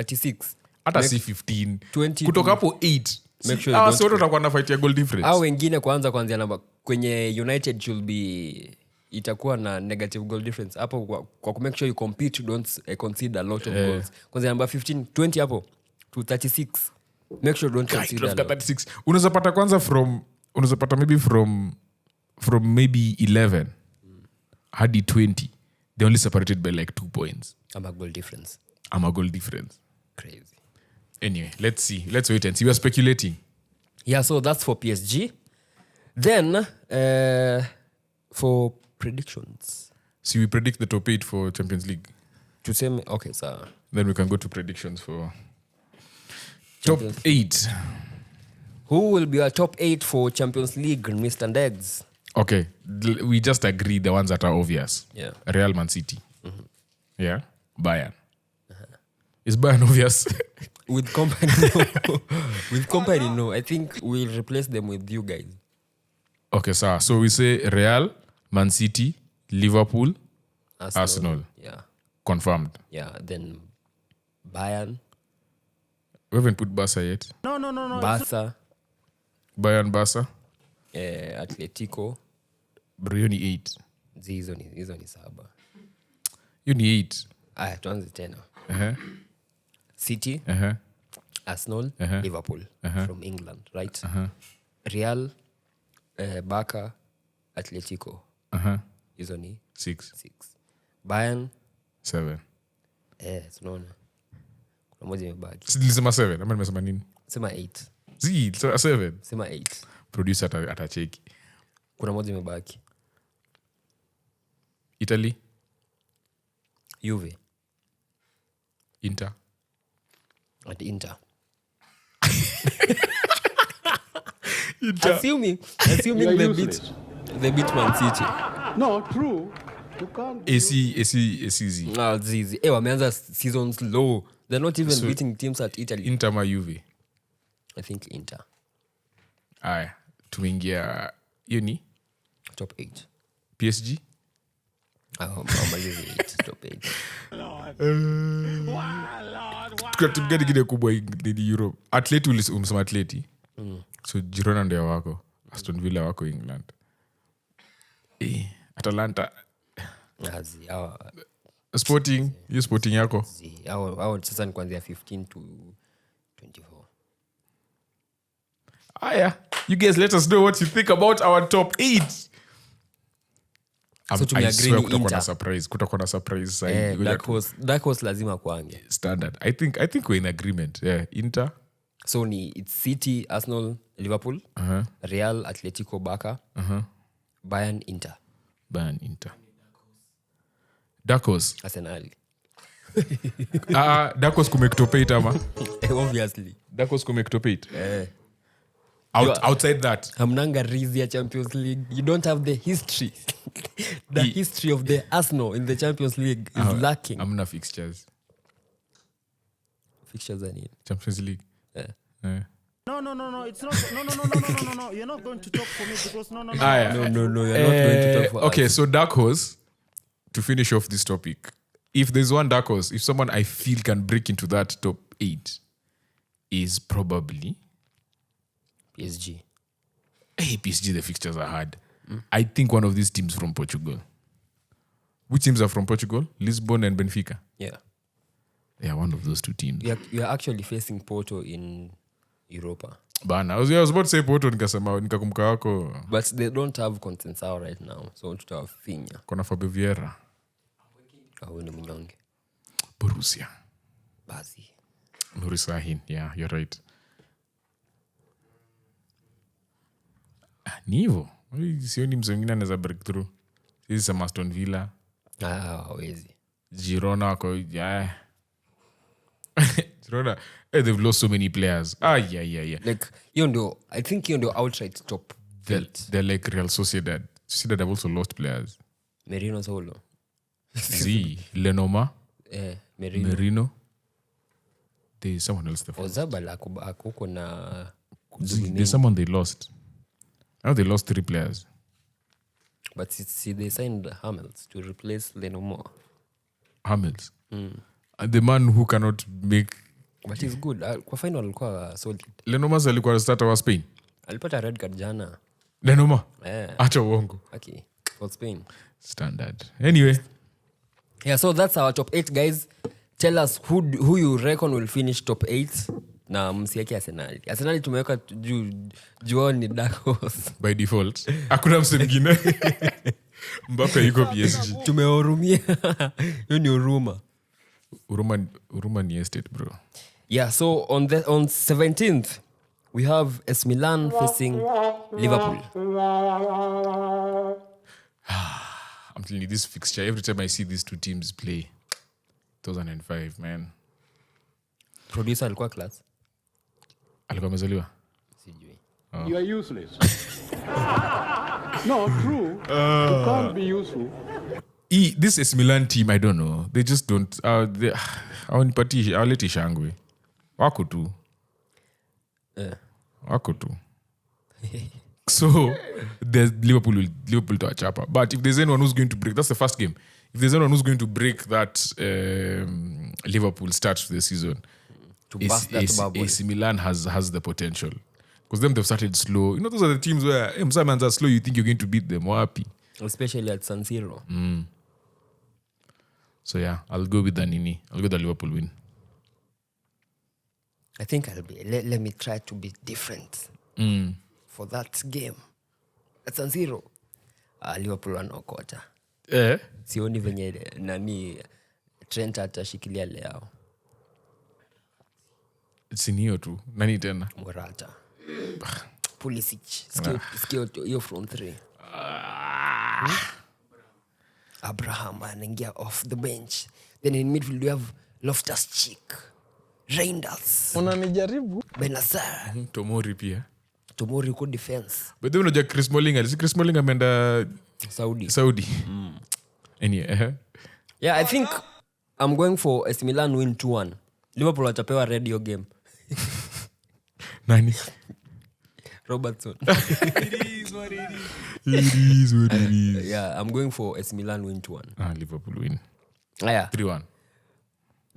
A: 36.
B: hata si 15
A: 20
B: kutoka hapo 8
A: Make sure you don't
B: sote utakuwa na fight ya goal difference
A: au wengine kwanzia namba kwenye United should be itakuwa na negative goal difference hapo kwa ku make sure you compete, you don't consider a lot of goals. Kwanza namba 15 20 hapo to 36, make sure you don't consider
B: 36 unaweza pata kwanza unaweza pata maybe from maybe 11 hadi 20 they only separated by like 2 points.
A: I'm a goal difference.
B: Crazy. Anyway, let's wait and see. We are speculating.
A: Yeah, so that's for PSG. Then for predictions,
B: See, we predict the top 8 for Champions League.
A: tuseme okay sawa.
B: Then we can go to predictions for top 8.
A: Who will be our top 8 for Champions League, Mr. Ndegs?
B: Okay, we just agree the ones that are obvious.
A: Yeah.
B: Real, Man City. Yeah. Bayern. Is Bayern obvious?
A: With company, no. I think we'll replace them with you guys.
B: Okay, so we say Real, Man City, Liverpool, Arsenal.
A: Yeah.
B: Confirmed.
A: Yeah. Then Bayern,
B: We haven't put Barca yet.
C: No.
A: Barca,
B: Bayern, Barca.
A: Atletico.
B: Bro, hiyo ni 8.
A: Hizo ni saba.
B: Hiyo ni 8.
A: Aya, tuanze tena.
B: Uh-huh.
A: City,
B: Uh-huh.
A: Arsenal, Liverpool from England, right? Real, Barca, Atletico. Hizo ni
B: 6.
A: 6. Bayern,
B: 7.
A: tunaona. Kuna moja imebaki.
B: Si nilisema 7 ama nimesema nini?
A: Sema 8.
B: Zi, 7.
A: Sema 8.
B: Producer atacheki.
A: Kuna moja imebaki.
B: Italy,
A: Juve
B: Inter.
A: and Inter.
B: Inter.
A: Assuming
D: You are
A: they
D: useless.
A: beat Man City.
D: No, true. You can't.
B: AC.
A: Zizi. Wameanza seasons low. They're not even beating teams at Italy.
B: Inter ma Juve.
A: I think Inter.
B: Aya, tumeingia hiyo ni
A: Top 8.
B: PSG.
A: Malizi 8. Top 8.
B: Kuna timu gani gine kubwa ni Europe? Atleti umesema Atleti. So Girona ndio wako. Aston Villa wako England. Atalanta. Sporting, hiyo Sporting yako.
A: Hao sasa ni kuanzia 15 to 24.
B: Aya, you guys let us know what you think about our top 8.
A: So tumeagree ni Inter.
B: Kutakuwa na surprise sasa.
A: Dark horse lazima kwange.
B: Standard. I think we're in agreement. Yeah, Inter.
A: So it's City, Arsenal, Liverpool, Real, Atletico, Barca, Bayern, Inter.
B: Bayern, Inter. Dark horse.
A: Arsenal.
B: Dark horse kumake top 8 ama?
A: Obviously.
B: Dark horse kumake top 8. Outside that.
A: Hamnanga rizi ya Champions League. You don't have the history. History of the Arsenal in the Champions League is lacking.
B: Hamna fixtures.
A: Fixtures are in.
B: Champions League.
A: Yeah.
C: No. It's not. No. You're not going to talk for me because no.
A: No, you're not going to talk for
B: okay,
A: us.
B: so dark horse, to finish off this topic, if there's one dark horse, if someone I feel can break into that top 8, is probably
A: PSG.
B: Hey, PSG, the fixtures are hard. I think one of these teams from Portugal. Which teams are from Portugal? Lisbon and Benfica.
A: Yeah.
B: Yeah, one of those two teams.
A: We are actually facing Porto in Europa.
B: Bana, I was about to say Porto, nikakumbuka wako.
A: But they don't have Conceição right now. So tutawafinya.
B: Kona Fabio Vieira.
A: Hao ni mnyonge.
B: Borussia.
A: Basi.
B: Nuri Sahin. Yeah, you're right. Ni hivyo. Sioni mse mwingine anaweza breakthrough. Sisi sama Aston Villa.
A: Hawezi.
B: Girona wako. Yeah. Girona. They've lost so many players. Yeah.
A: Like, I think hiyo ndio outright top.
B: They're like Real Sociedad. Sociedad have also lost players.
A: Merino solo.
B: Lenoma.
A: Merino.
B: There's someone else.
A: Ozabal akuko na
B: There's someone they lost. Now they lost 3 players.
A: But see they signed Hamels to replace Lenomo.
B: Hamels. And the man who cannot make
A: but he's good. Kwa final alikuwa solid.
B: Lenomas alikuwa starter wa Spain.
A: Alipata red card jana.
B: Lenoma? Acha uongo.
A: Okay. For Spain.
B: Standard. Anyway.
A: Yeah, so that's our top 8 guys. Tell us who you reckon will finish top 8 na msiaki Arsenal. Arsenal tumeweka juu ni dark horse.
B: By default. Hakuna mse mwingine. Mbappe yuko PSG.
A: Tumehurumia. Hiyo ni huruma.
B: Huruma ni estate, bro.
A: Yeah, so on 17th we have AS Milan facing Liverpool.
B: I'm telling you, this fixture, every time I see these two teams play, 2005, man.
A: Producer alikuwa class.
B: Alikuwa amezaliwa?
A: Sijui.
D: You are useless. No, true. You can't be useful.
B: This AS Milan team, I don't know. They just don't. Hawaleti shangwe. Wako tu. Wako tu. So, Liverpool to a chapa. But if there's anyone who's going to break, that's the first game. If there's anyone who's going to break that Liverpool start to the season,
A: To bust that bubble.
B: AC Milan has the potential. Because they've started slow. You know, those are the teams where some are slow, you think you're going to beat them. Happy.
A: Especially at San Siro.
B: So yeah, I'll go with the Nini. I'll go with the Liverpool win.
A: I think I'll be. Let me try to be different for that game at San Siro. Liverpool wanaokota. Sioni venye nani Trent atashikilia leo.
B: Sinio tu. Nani tena?
A: Morata. Pulisic. Skio hiyo front 3. Abraham anaingia off the bench. Then in midfield we have Loftus-Cheek, Reinders,
C: Unanijaribu?
A: Benacer,
B: Tomori pia.
A: Tomori ko defense.
B: But then unajua Chris Smalling ameenda Saudi. Anyway,
A: Yeah, I think I'm going for AS Milan win 2-1. Liverpool watapewa red hiyo game.
B: Nani?
A: Robertson.
B: It is what it is.
A: Yeah, I'm going for AS Milan win 2-1.
B: Liverpool win.
A: Yeah.
B: 3-1.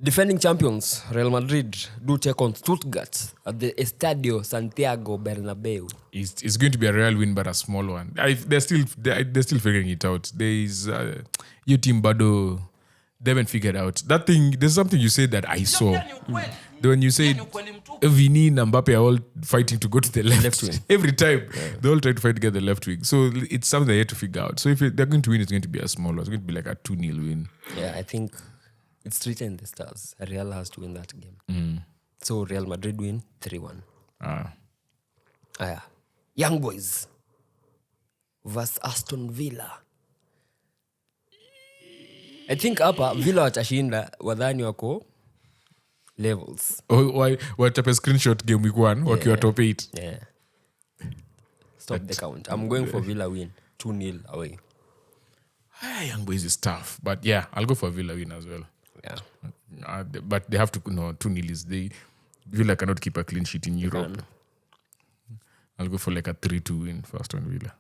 A: Defending champions Real Madrid do take on Stuttgart at the Estadio Santiago Bernabeu.
B: It's going to be a real win, but a small one. They're still figuring it out. There is your team, Bado. They haven't figured out that thing. There's something you said that I saw. When you said Vini and Mbappe are all fighting to go to the left
A: wing.
B: every time, they all try to fight to get the left wing. So it's something they have to figure out. So if they're going to win, it's going to be a small one. It's going to be like a 2-0 win.
A: Yeah, I think it's written in the stars. Real has to win that game. So Real Madrid win 3-1. Young Boys versus Aston Villa. I think hapa Villa watashinda, wadhani wako levels.
B: Wachape screenshot game week 1 wakiwa top 8.
A: Yeah. Stop the count. I'm going for Villa win 2-0 away.
B: Young Boys is tough, but yeah, I'll go for Villa win as well.
A: Yeah.
B: But they have to 2-0 is Villa cannot keep a clean sheet in Europe. I'll go for like a 3-2 win for Aston Villa.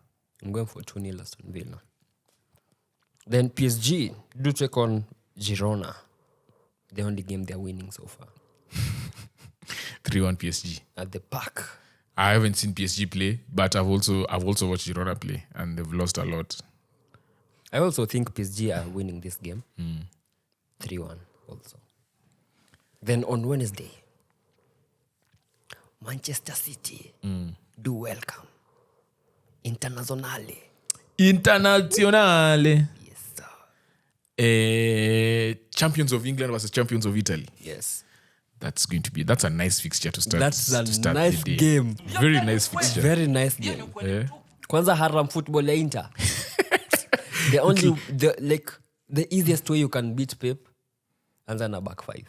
A: I'm going for 2-0 Aston Villa. Then PSG do take on Girona. The only game they're winning so far.
B: 3-1 PSG.
A: At the back.
B: I haven't seen PSG play, but I've also watched Girona play, and they've lost a lot.
A: I also think PSG are winning this game. 3-1 also. Then on Wednesday, Manchester City do welcome Internazionale. Yes, sir.
B: Champions of England versus champions of Italy.
A: Yes.
B: That's a nice fixture to start.
A: That's a
B: to start
A: nice
B: the day.
A: game.
B: Very nice fixture.
A: Very nice game.
B: Yeah.
A: Kwanza haram football ya Inter. The easiest way you can beat Pep, anza na back 5.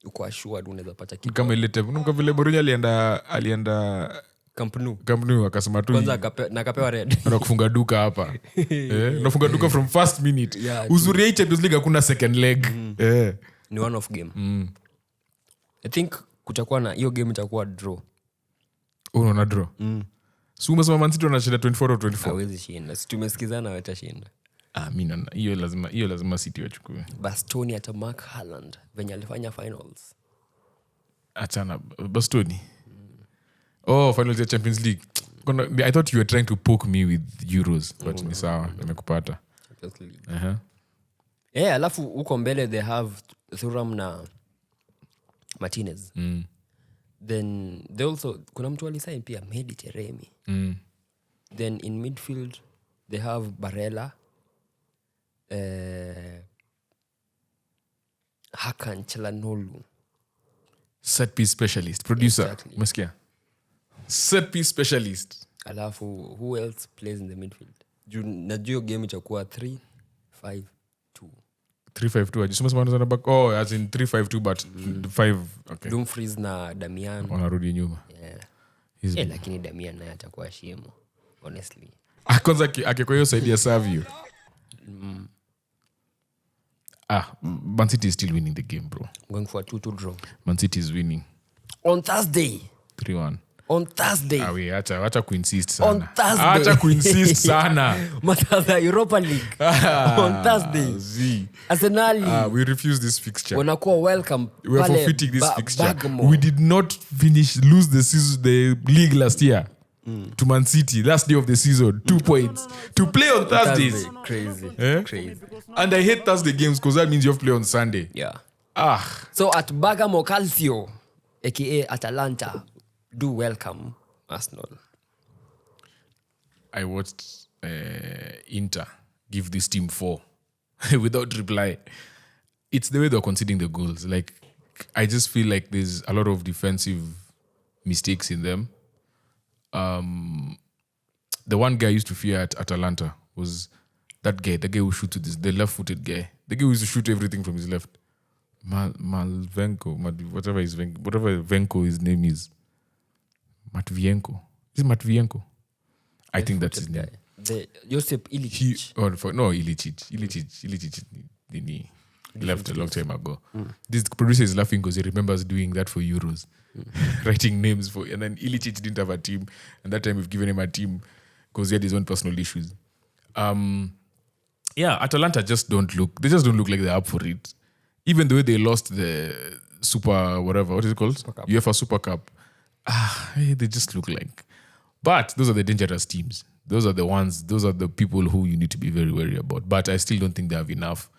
A: Uko assured unaweza pata kitu.
B: Kama ile time kama vile Mourinho alienda
A: Camp
B: Nou akasema tu
A: kwanza akapewa red.
B: na kufunga duka hapa. Nafunga duka from first minute.
A: Yeah,
B: uzuri ya Champions League hakuna second leg.
A: Ni one off game. I think kutakuwa na hiyo game itakuwa draw.
B: Unaona draw. So umesema Man City wanashinda 24 or 24.
A: Hawezi shinda. Si tumesikizana watashinda.
B: Mimi hiyo lazima City wachukue.
A: Bastoni ata Mark Haaland venye alifanya finals.
B: Achana Bastoni. Oh, finals ya Champions League. I thought you were trying to poke me with Euros, but ni sawa, nimekupata.
A: Champions League.
B: Uh-huh.
A: Alafu huko mbele they have Thuram na Martinez. Then they also kuna mtu alisign pia Mehdi Teremi. Then in midfield they have Barella, Hakan Çalhanoğlu.
B: Set piece specialist, producer.
A: Exactly.
B: Umesikia? Set piece specialist.
A: Alafu who else plays in the midfield? Najua game itakuwa 3-5-2.
B: 3-5-2. Ajisema sana back. Oh, as in 3-5-2 but 5. Okay.
A: Dumfries na Damian.
B: Wanarudi nyuma.
A: Yeah. Lakini Damian naye atakuwa shimo. Honestly.
B: Kwanza akikuwa hiyo side ya Savio. Man City is still winning the game, bro.
A: I'm going for a 2-2 draw.
B: Man City is winning.
A: On Thursday.
B: 3-1.
A: On Thursday.
B: Acha kuinsist sana.
A: On Thursday.
B: Acha kuinsist sana.
A: Mathaza Europa League. On Thursday. Arsenal.
B: We refuse this fixture.
A: Wanakuwa welcome.
B: We are forfeiting this fixture.
A: Bergamo.
B: We did not lose the league last year to Man City. Last day of the season. 2 points. To play on Thursdays.
A: Crazy.
B: Crazy. And I hate Thursday games because that means you have to play on Sunday.
A: Yeah. So at Bergamo Calcio, aka Atalanta, do welcome Arsenal.
B: I watched Inter give this team 4 without reply. It's the way they're conceding the goals. Like, I just feel like there's a lot of defensive mistakes in them. The one guy I used to fear at Atalanta was that guy, the guy who shoots the left-footed guy. The guy who used to shoot everything from his left. Malvenko, whatever Venko his name is. Matvienko. Is it Matvienko? I think that's his name.
A: Josip Ilicic.
B: Ilicic he left a long time ago. This producer is laughing because he remembers doing that for Euros. Writing names for, and then Ilicic didn't have a team, and that time we've given him a team because he had his own personal issues. Atalanta just don't look like they're up for it. Even the way they lost the Super whatever, what is it called? UEFA Super Cup. They just look like. But those are the dangerous teams. Those are the people who you need to be very wary about. But I still don't think they have enough.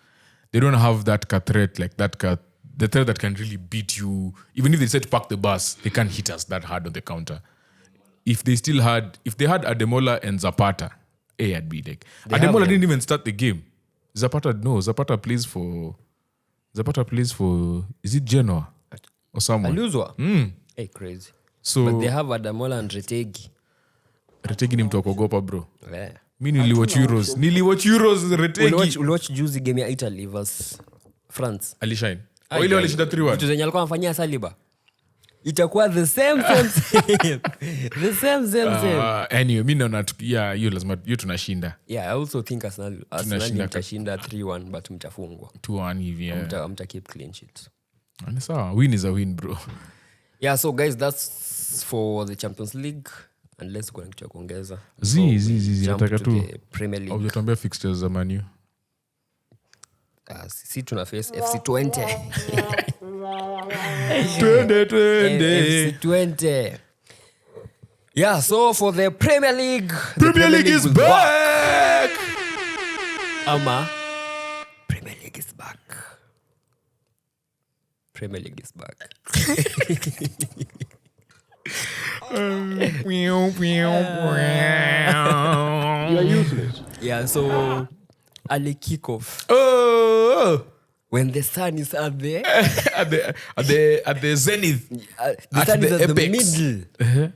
B: They don't have that threat, the threat that can really beat you. Even if they said park the bus, they can't hit us that hard on the counter. If they had Ademola and Zapata, I'd be like, Ademola didn't even start the game. Zapata plays for, is it Genoa or someone?
A: Aluzwa. Hey, crazy.
B: So,
A: but they have Ademola and Retegi.
B: Retegi ni mtu wa kuogopa, bro.
A: Yeah.
B: Mi niliwatch Euros Retegi.
A: Uliwatch juzi game ya Italy versus France.
B: Alishine. Ile walishinda 3-1.
A: Vitu zenye alikuwa anafanyia Saliba. Itakuwa the same. The same.
B: Anyway, mi naona hiyo lazima hiyo tunashinda.
A: Yeah, I also think Arsenal mtashinda 3-1 but mtafungwa.
B: 2-1 hivi.
A: Mta keep clean sheet.
B: Ni sawa. Win is a win, bro.
A: Yeah, so guys, that's for the Champions League. Unless kuna kitu ya kuongeza.
B: Nataka tu
A: Premier League.
B: Hujatuambia fixtures za Man U.
A: Si tuna face FC20. FC20. Yeah, so for the Premier League.
B: Premier League is back.
A: Premier League is back. Premier League is back.
D: You are useless.
A: Yeah, so early kickoff.
B: Oh,
A: when the sun is up there,
B: at the zenith,
A: the sun is at the
B: apex.
A: middle.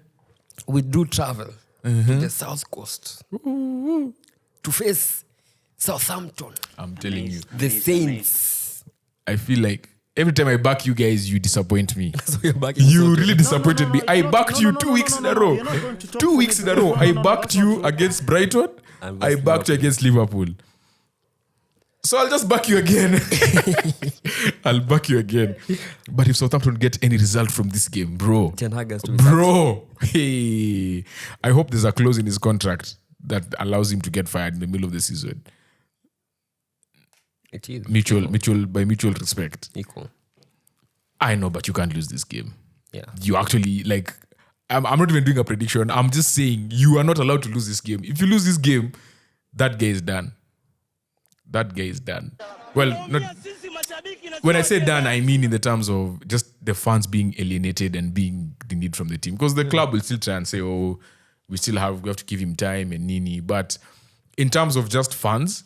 A: We do travel to the south coast to face Southampton.
B: I'm telling you,
A: the Saints.
B: I feel like every time I back you guys, you disappoint me.
A: So you're backing
B: You really disappointed me. I backed you 2 weeks in a row. 2 weeks in a row. I backed you against Brighton. I backed you against Liverpool. So I'll just back you again. I'll back you again. But if Southampton get any result from this game, bro.
A: Ten Hag has to be
B: Bro. Hey. I hope there's a clause in his contract that allows him to get fired in the middle of the season.
A: It is
B: By mutual respect.
A: equal.
B: I know, but you can't lose this game.
A: Yeah.
B: You actually, like, I'm not even doing a prediction. I'm just saying you are not allowed to lose this game. If you lose this game, that guy is done. That guy is done. Well, not when I say done, I mean in the terms of just the fans being alienated and being denied from the team. Because the club will still try and say, oh, we have to give him time and nini. But in terms of just fans,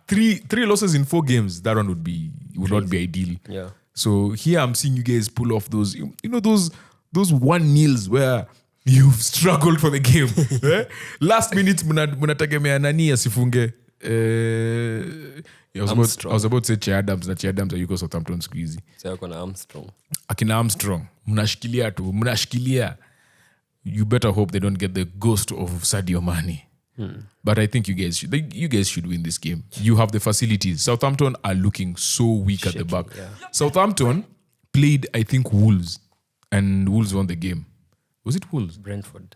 B: three losses in 4 games, that one would not be ideal.
A: Yeah.
B: So here I'm seeing you guys pull off those, those 1-0s where you've struggled for the game. Last minute mnatagemea nani asifunge. I was about to say Che Adams yuko Southampton siku hizi.
A: So kuna Armstrong.
B: Akina Armstrong mnashikilia. You better hope they don't get the ghost of Sadio Mane. But I think you guys should win this game. You have the facilities. Southampton are looking so weak at the back.
A: Yeah.
B: Southampton played, I think, Wolves, and Wolves won the game. Was it Wolves?
A: Brentford.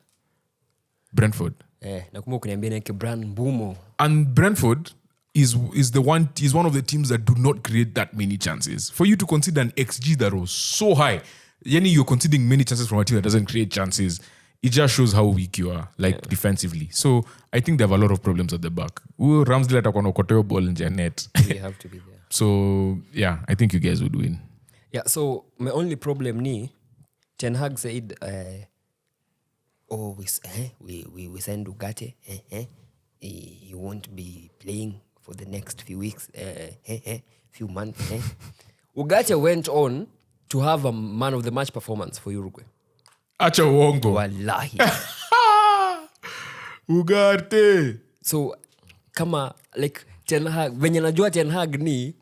A: Nakumbuka kuniambia neke Brand Mbumo.
B: And Brentford is one of the teams that do not create that many chances. For you to consider an XG that was so high, yani you're conceding many chances from a team that doesn't create chances. It just shows how weak you are, defensively. So I think they have a lot of problems at the back. Ramsdale atakuwa na okoteo ball nje ya net.
A: We have to be there.
B: So yeah, I think you guys would win.
A: Yeah, so my only problem ni Ten Hag said we signed Ugarte. He won't be playing for the next few weeks, few months. Ugarte went on to have a man of the match performance for Uruguay.
B: Acha uongo.
A: Wallahi.
B: Ugarte.
A: So kama like Ten Hag, venye najua Ten Hag ni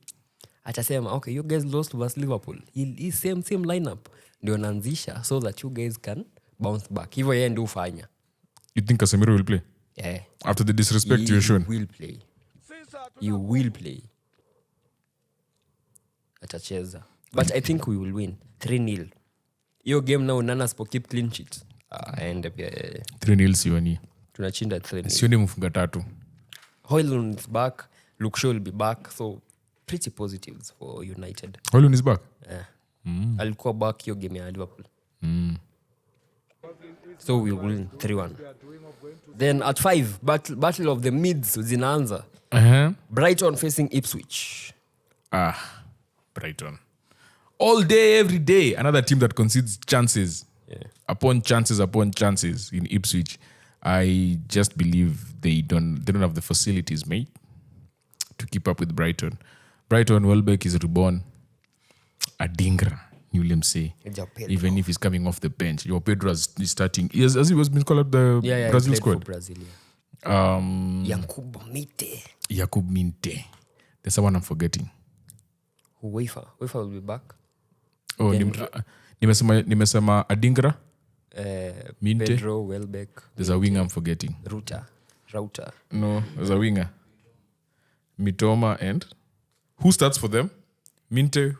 A: atasema okay, you guys lost versus Liverpool. He same lineup ndio naanzisha so that you guys can bounce back. Hivyo yeye ndio ufanya.
B: You think Casemiro will play?
A: Yeah.
B: After the disrespect you're shown?
A: You will play. Atacheza. But I think we will win 3-0. Hiyo game now Nana spo keep clean sheet. Aende pia
B: 3-0 sioni.
A: Tunachinda 3-0.
B: Sioni mfunga 3.
A: Højlund is back. Luke Shaw will be back. So pretty positives for United.
B: Højlund is back?
A: Yeah. Alikuwa back hiyo game ya Liverpool. So we will win 3-1. Then at 5, battle of the mids zinaanza. Brighton facing Ipswich.
B: Brighton. All day, every day. Another team that concedes chances.
A: Yeah.
B: Upon chances in Ipswich. I just believe they don't have the facilities, mate, to keep up with Brighton. Brighton, Welbeck is reborn. Adingra, you will say. Even if he's coming off the bench. Your Pedro is starting. As he was being called up the Brazil squad.
A: For Brazil,
B: Jakub Minte. There's someone I'm forgetting.
A: Wafer will be back.
B: Oh, nimesema Adingra. Minte.
A: Pedro, Welbeck.
B: There's a winger I'm forgetting.
A: Router.
B: No, there's a winger. Mitoma and who starts for them? Minte,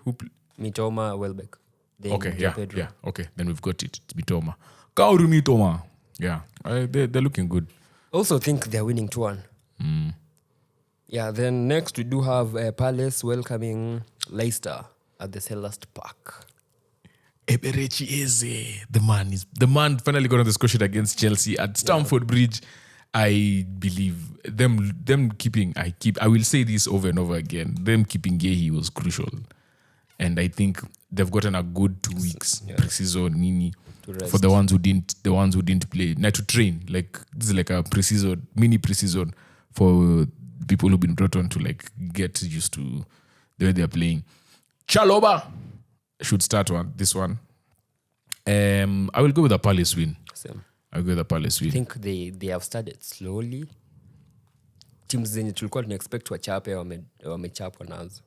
A: Mitoma, Welbeck. Then
B: okay,
A: Pedro.
B: yeah. Okay, then we've got it. It's Mitoma. Kaoru Mitoma. Yeah, they're looking good.
A: Also think they're winning 2-1. Yeah, then next we do have Palace welcoming Leicester at the Selhurst Park.
B: Eberechi Eze, the man finally got on the score sheet against Chelsea at Stamford Bridge. I believe them keeping. I will say this over and over again. Them keeping Gehi was crucial, and I think they've gotten a good 2 weeks pre-season mini for the ones who didn't play. Now to train, like this is like a mini pre-season for people who've been brought on to like get used to the way they're playing. Chalobah should start this one. I will go with a Palace win.
A: Same.
B: I'll go with a Palace win.
A: I think they have started slowly. Teams zenye tulikuwa tuna-expect wachape wamechapwa nazo.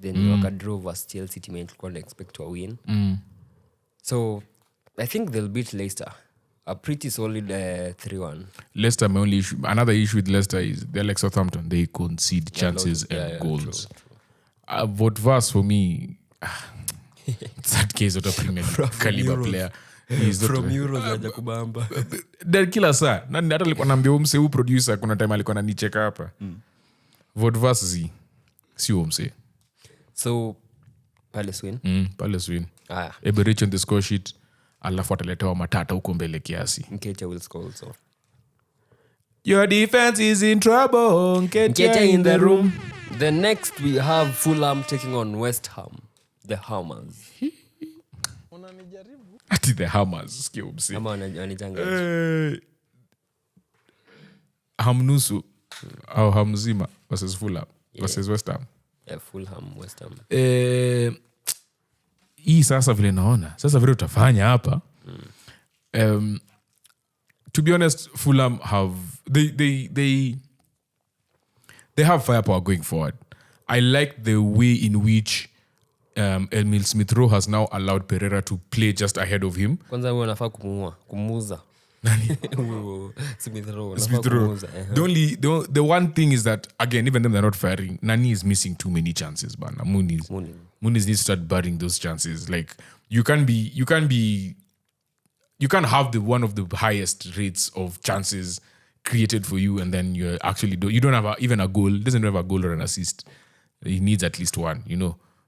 A: Then wakadraw versus Chelsea team yenye tulikuwa tuna-expect wa win. So I think they'll beat Leicester. A pretty solid 3-1.
B: Leicester, my only issue, another issue with Leicester is they're like Southampton. They concede chances and goals. Vote Vaz for me, that case of a Premier League caliber player.
A: From Euros aja kubamba.
B: Kila saa. Nani hata alikuwa naambia umse huu producer kuna time alikuwa ananicheka hapa. Vote Vaz si umse.
A: So Palace win.
B: Palace win. Eberich on the score sheet, alafu ataletewa matata huko mbele kiasi.
A: Nketiah will score also.
B: Your defense is in trouble.
A: Nketiah in the room. The next we have Fulham taking on West Ham. The Hammers.
B: Ati the Hammers. Sikia umsi.
A: Ama wanijanga.
B: Hamnusu au Hamzima versus Fulham versus West Ham.
A: Fulham, West Ham.
B: Hii sasa vile naona. Sasa vile utafanya hapa. To be honest, Fulham have they have firepower going forward. I like the way in which Emil Smith-Rowe has now allowed Pereira to play just ahead of him.
A: Kwanza wewe unafaa kumuuza. Smith-Rowe.
B: The one thing is that, again, even though they're not firing, Nani is missing too many chances, man. Muniz needs to start burying those chances. Like you can't have one of the highest rates of chances created for you, and then you actually you don't have even a goal. Doesn't have a goal or an assist. He needs at least one,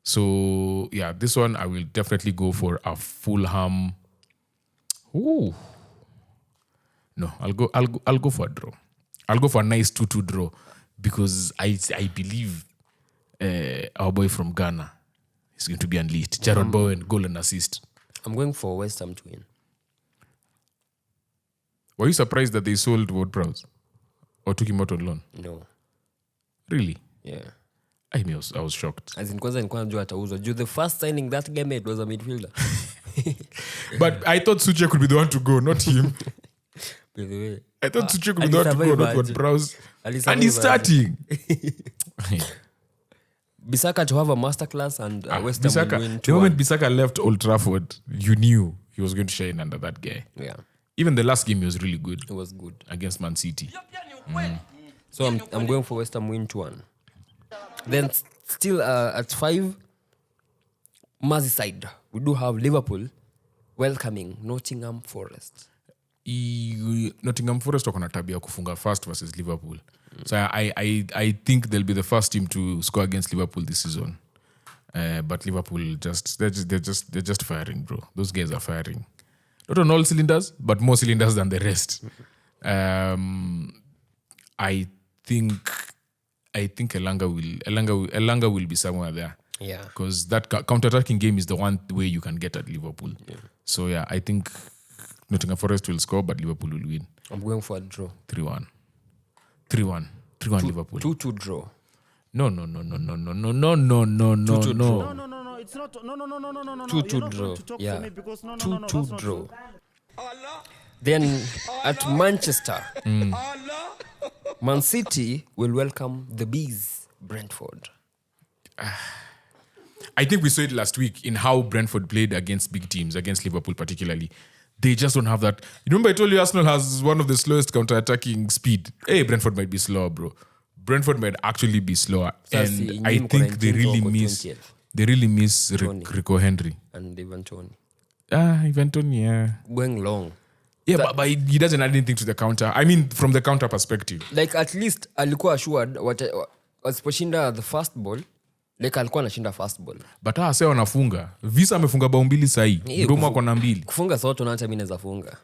B: So yeah, this one I will definitely go for a Fulham. Ooh. No, I'll go for a draw. I'll go for a nice 2-2 draw because I believe our boy from Ghana is going to be unleashed. Jaron Bowen, goal and assist.
A: I'm going for West Ham to win.
B: Were you surprised that they sold Ward-Prowse or took him out on loan?
A: No.
B: Really?
A: Yeah.
B: I was shocked.
A: As in kwanza nilikuwa najua atauzwa. The first signing that game made was a midfielder.
B: But I thought Suche could be the one to go, not him.
A: By the way.
B: I thought Suche could be the one to go, not Ward-Prowse. And he's starting.
A: Bissaka to have a masterclass and West Ham will win 2-1.
B: The moment Bissaka left Old Trafford, you knew he was going to shine under that guy.
A: Yeah.
B: Even the last game, he was really good.
A: It was good.
B: Against Man City.
A: So I'm going for West Ham win 2-1. Then still at 5, Merseyside. We do have Liverpool welcoming Nottingham Forest.
B: Nottingham Forest wako na tabia kufunga first versus Liverpool. So I think they'll be the first team to score against Liverpool this season. But Liverpool they're just firing, bro. Those guys are firing. Not on all cylinders, but more cylinders than the rest. I think Elanga will be somewhere there.
A: Yeah.
B: Because that counter-attacking game is the one way you can get at Liverpool. Yeah. So yeah, I think Nottingham Forest will score, but Liverpool will win.
A: I'm going for a draw.
B: 3-1 Liverpool.
A: 2-2 draw.
B: No.
C: 2-2 draw. No. It's not. No.
A: 2-2 draw. Yeah. 2-2 draw. Then at Manchester, Man City will welcome the Bees, Brentford.
B: I think we saw it last week in how Brentford played against big teams, against Liverpool particularly. They just don't have that. You remember I told you Arsenal has one of the slowest counter-attacking speed. Hey, Brentford might be slower, bro. Brentford might actually be slower. And I think they really miss Rico Henry.
A: And Ivan Toney.
B: Ivan Toney, yeah.
A: Going long.
B: Yeah, but he doesn't add anything to the counter. I mean, from the counter perspective.
A: Like, at least alikuwa assured wasiposhinda the first ball, like alikuwa anashinda first ball.
B: But sasa wanafunga. Visa amefunga bao 2 sahi. Roma ako na 2.
A: Kufunga sote na hata mimi naweza funga.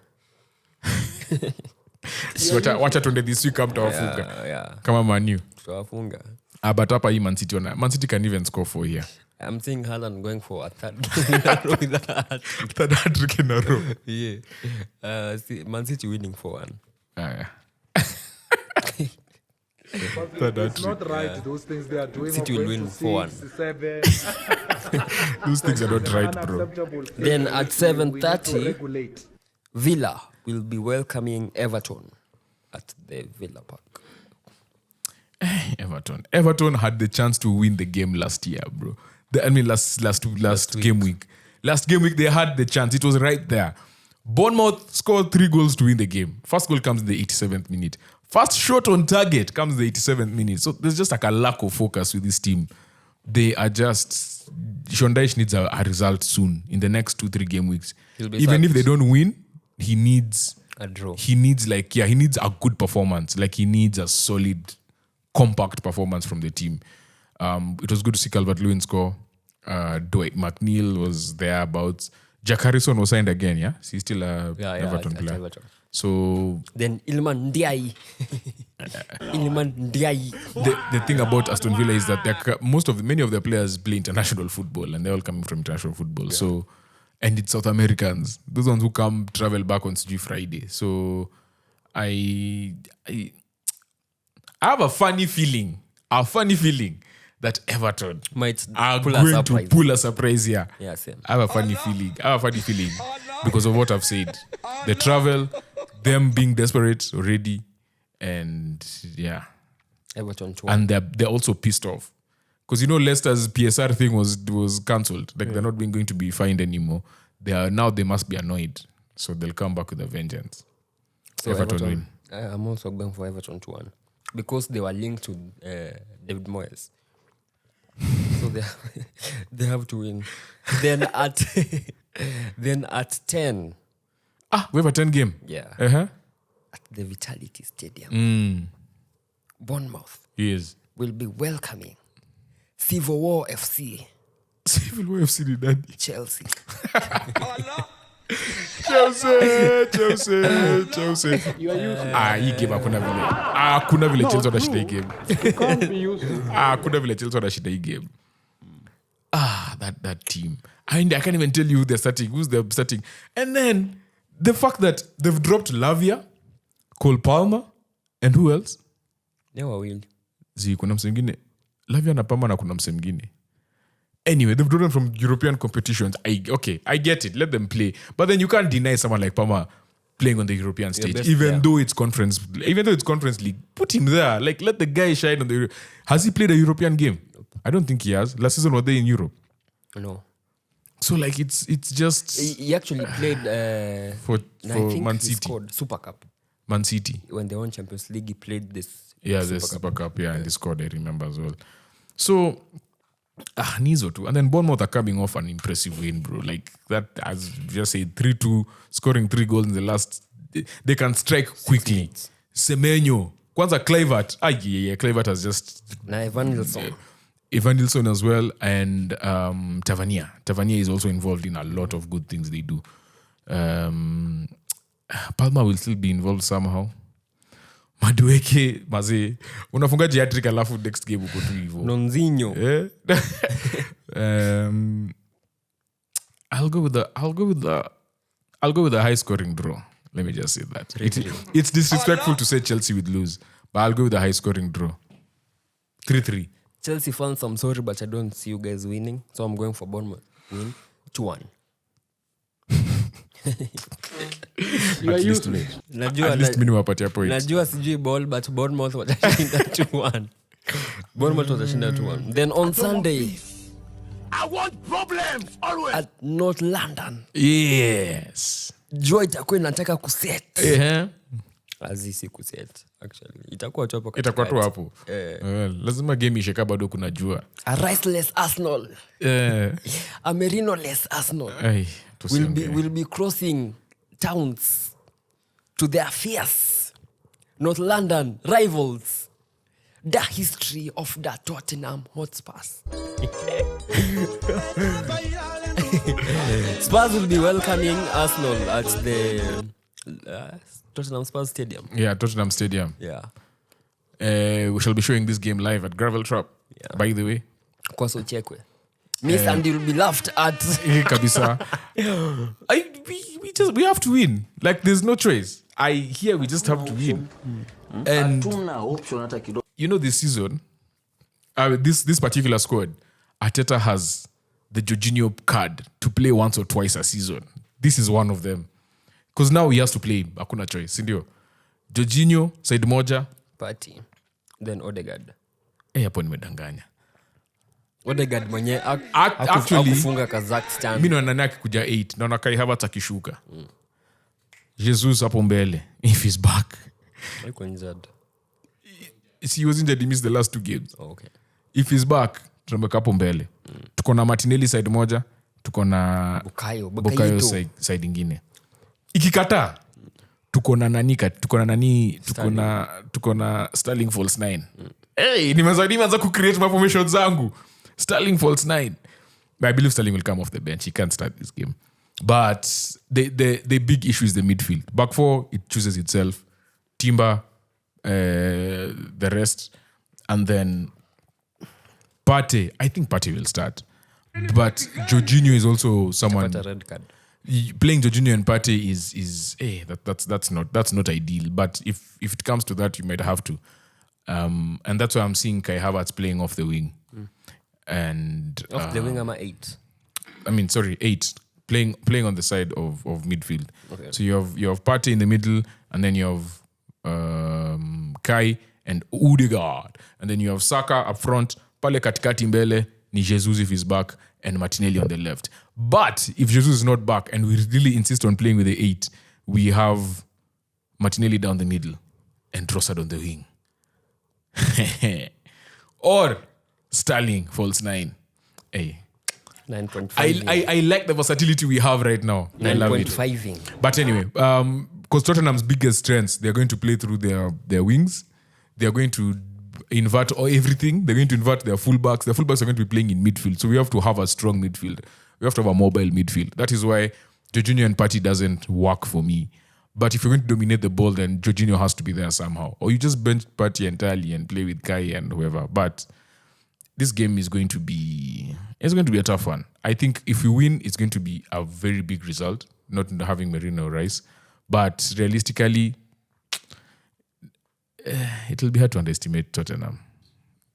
B: Wacha tuende this week after wafunga.
A: Yeah.
B: Kama Man U.
A: Tutawafunga.
B: But hapa hii Man City can even score 4 here.
A: I'm seeing Haaland going for a third game in a row with that.
B: Third hat-trick in a row.
A: Yeah. Man City winning 4-1.
B: Yeah.
D: It's not right, those things they are doing.
A: City will win 4-1.
D: 7.
B: Those things are not right, bro.
A: Then at 7:30, Villa will be welcoming Everton at the Villa Park.
B: Everton had the chance to win the game last year, bro. Last game week. Last game week, they had the chance. It was right there. Bournemouth scored 3 goals to win the game. First goal comes in the 87th minute. First shot on target comes in the 87th minute. So there's just like a lack of focus with this team. They are just... Sean Dyche needs a result soon in the next 2-3 game weeks. Even if they don't win, he needs...
A: A draw.
B: He needs a good performance. Like he needs a solid, compact performance from the team. It was good to see Calvert-Lewin score. Dwight McNeil was thereabouts. Jack Harrison was signed again, yeah? So he's still a Everton
A: at
B: player.
A: Everton.
B: So
A: Then Ilman Ndiaye. Ilman Ndiaye.
B: the thing about Aston Villa is that many of their players play international football, and they're all coming from international football. Yeah. So, and it's South Americans, those ones who travel back on CG Friday. So I have a funny feeling that Everton
A: Might
B: are
A: pull a
B: going
A: surprise.
B: to pull a surprise here.
A: Yeah, same.
B: I have a funny feeling because of what I've said. The travel, them being desperate already, and yeah.
A: Everton 2.
B: And they're also pissed off. Because Leicester's PSR thing was cancelled. Like they're not going to be fined anymore. They must be annoyed. So they'll come back with a vengeance.
A: So
B: Everton win.
A: I'm also going for Everton 2-1 because they were linked to David Moyes. So they have to win. Then at 10.
B: We have a 10 game.
A: Yeah.
B: Uh-huh.
A: At the Vitality Stadium. Bournemouth
B: Yes.
A: will be welcoming Civil War FC.
B: Civil War FC did that.
A: Chelsea.
B: Chelsea. Hii game hakuna vile Chelsea watashinda hii game. Hakuna vile Chelsea watashinda hii game. That team. I can't even tell you who they're starting. Who's they're starting. And then the fact that they've dropped Lavia, Cole Palmer, and who else?
A: Never will.
B: Kuna mse mwingine. Lavia na Palmer na kuna mse mwingine. Anyway, they've drawn from European competitions. I get it. Let them play. But then you can't deny someone like Palmer playing on the European stage, even though it's conference league. Put him there. Like, let the guy shine on the. Has he played a European game? Nope. I don't think he has. Last season, were they in Europe?
A: No.
B: So like it's just
A: he actually played
B: for Man City.
A: Scored Super Cup.
B: Man City.
A: When they won Champions League, he played this.
B: The Super Cup, and they scored, I remember as well. So Nizo too. And then Bournemouth are coming off an impressive win, bro. Like that, as just said, 3-2, scoring 3 goals in the last. They can strike quickly. Semenyo. Kwanza Kluivert. Kluivert has just. Evan Nilsson as well, and Tavernier. Tavernier is also involved in a lot of good things they do. Palmer will still be involved somehow. Madueke, maze. Unafunga hat-trick alafu next game uko tu hivyo.
A: Nonzinho.
B: I'll go with the high scoring draw. Let me just say that. It's disrespectful to say Chelsea would lose, but I'll go with the high scoring draw. 3-3.
A: Chelsea fans, I'm sorry, but I don't see you guys winning. So I'm going for Bournemouth win 2-1.
B: At least nimewapatia points.
A: Najua sijui ball, but Bournemouth watashinda 2-1. Bournemouth watashinda 2-1. Then on Sunday,
E: I want problems always.
A: At North London.
B: Yes.
A: Jua itakuwa inataka kuset. Azisi kuset actually. Itakuwa tu hapo.
B: Lazima game isheka bado kuna jua.
A: A riceless Arsenal. A merino-less Arsenal. Will be crossing towns to their fierce North London rivals. The history of the Tottenham Hotspurs. Spurs will be welcoming Arsenal at the Tottenham Spurs Stadium.
B: Yeah, Tottenham Stadium.
A: Yeah.
B: We shall be showing this game live at Gravel Trap. Yeah. By the way.
A: Kwaso chekwe. Miss and you'll be laughed at.
B: Kabisa. We have to win. Like there's no choice. We just have to win. And this season, this particular squad, Arteta has the Jorginho card to play once or twice a season. This is one of them. Because now he has to play. Hakuna choice. Sindio? Jorginho, side moja.
A: Party. Then Odegaard.
B: Hapo nimedanganya.
A: Odegaard mwenye
B: actually
A: akufunga Kazakhstan.
B: Mimi naona nani akikuja 8. Naona Kai Havertz akishuka. Jesus hapo mbele. If he's back.
A: He
B: was injured. He missed the last 2 games.
A: Oh, okay.
B: If he's back, tunamweka hapo mbele. Tuko na Martinelli side moja. Tuko na Bukayo side ingine. Ikikata tuko na Sterling false 9. Nimeanza ku create my formation zangu. Sterling false 9. I believe Sterling will come off the bench. He can't start this game. But the big issue is the midfield. Back four, it chooses itself. Timber, the rest. And then Partey. I think Partey will start. But Jorginho is also someone...
A: Got a red card.
B: Playing Jorginho and Partey is that's not ideal. But if it comes to that, you might have to. And that's why I'm seeing Kai Havertz playing off the wing. And
A: Off the wing, I'm at 8.
B: 8. Playing on the side of midfield.
A: Okay.
B: So you have Partey in the middle, and then you have Kai and Odegaard, and then you have Saka up front. Pale katikati mbele ni Jesus if he's back, and Martinelli on the left. But if Jesus is not back, and we really insist on playing with the 8, we have Martinelli down the middle and Trossard on the wing. Or Sterling false 9. Hey.
A: 9.5.
B: I like the versatility we have right now. I love it.
A: 9.5.
B: But anyway, because Tottenham's biggest strengths, they're going to play through their wings. They're going to invert everything. They're going to invert their fullbacks. Their fullbacks are going to be playing in midfield. So we have to have a strong midfield. We have to have a mobile midfield. That is why Jorginho and Partey doesn't work for me. But if you're going to dominate the ball, then Jorginho has to be there somehow. Or you just bench Partey entirely and play with Kai and whoever. But this game is going to be a tough one. I think if we win, it's going to be a very big result, not having Merino Rice. But realistically, it will be hard to underestimate Tottenham.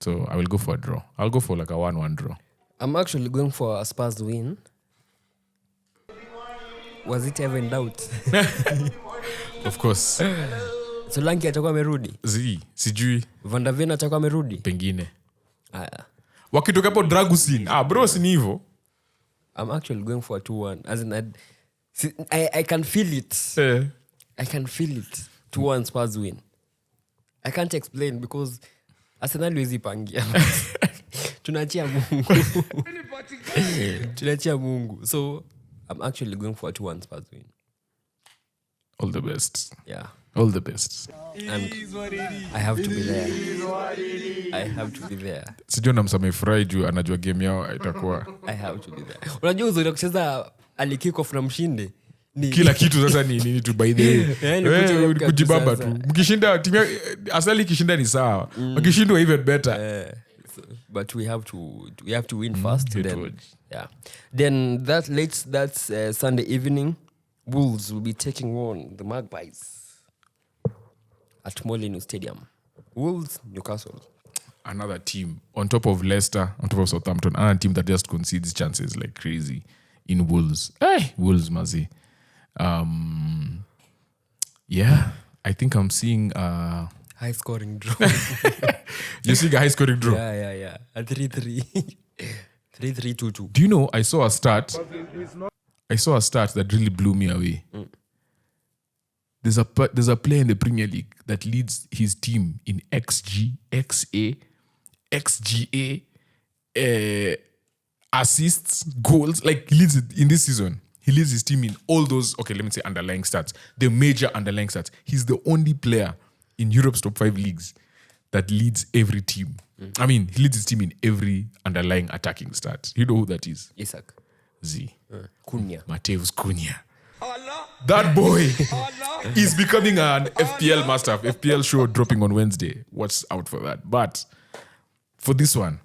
B: So I will go for a draw. I'll go for like a 1-1 draw.
A: I'm actually going for a Spurs win. Was it ever in doubt?
B: Of course.
A: Solanke atakuwa amerudi.
B: Sijui.
A: Van der Ven atakuwa amerudi.
B: Pengine.
A: Aya.
B: Wakitokapo Dragusin. Bro, si ni hivyo.
A: I'm actually going for a 2-1. As in, I can feel it. I can feel it. 2-1 Spurs win. I can't explain because Arsenal wezi pangia. Tunachia Mungu. So I'm actually going for a 2-1 Spurs win.
B: All the best.
A: Yeah.
B: All the best.
A: And I have to be there. I have to be there.
B: Sijui namsamefurahi juu anajua game yao itakuwa.
A: I have to be there. Unajua uzuri wa kucheza alikick off na mshinde ni
B: kila kitu sasa ni to by the way. Kujibamba tu. Mkishinda timu Arsenal ikishinda ni sawa. Mkishindwa even better.
A: But we have to win first. Then that's Sunday evening. Wolves will be taking on the Magpies at Molineux Stadium. Wolves, Newcastle.
B: Another team on top of Leicester, on top of Southampton, another team that just concedes chances like crazy in Wolves. Hey, Wolves, Mazi. Yeah, I think I'm seeing
A: high scoring draw.
B: You're seeing a high scoring draw?
A: Yeah. A 3-3. 3-3-2-2.
B: Do you know, I saw a stat that really blew me away. There's a player in the Premier League that leads his team in XG, XA, XGA, assists, goals. Like, he leads it in this season. He leads his team in all those, underlying stats. The major underlying stats. He's the only player in Europe's top 5 leagues that leads every team. I mean, he leads his team in every underlying attacking stat. You know who that is?
A: Isak.
B: Cunha. Mateus Cunha. That boy is becoming an FPL master. FPL show dropping on Wednesday. Watch out for that. But for this one,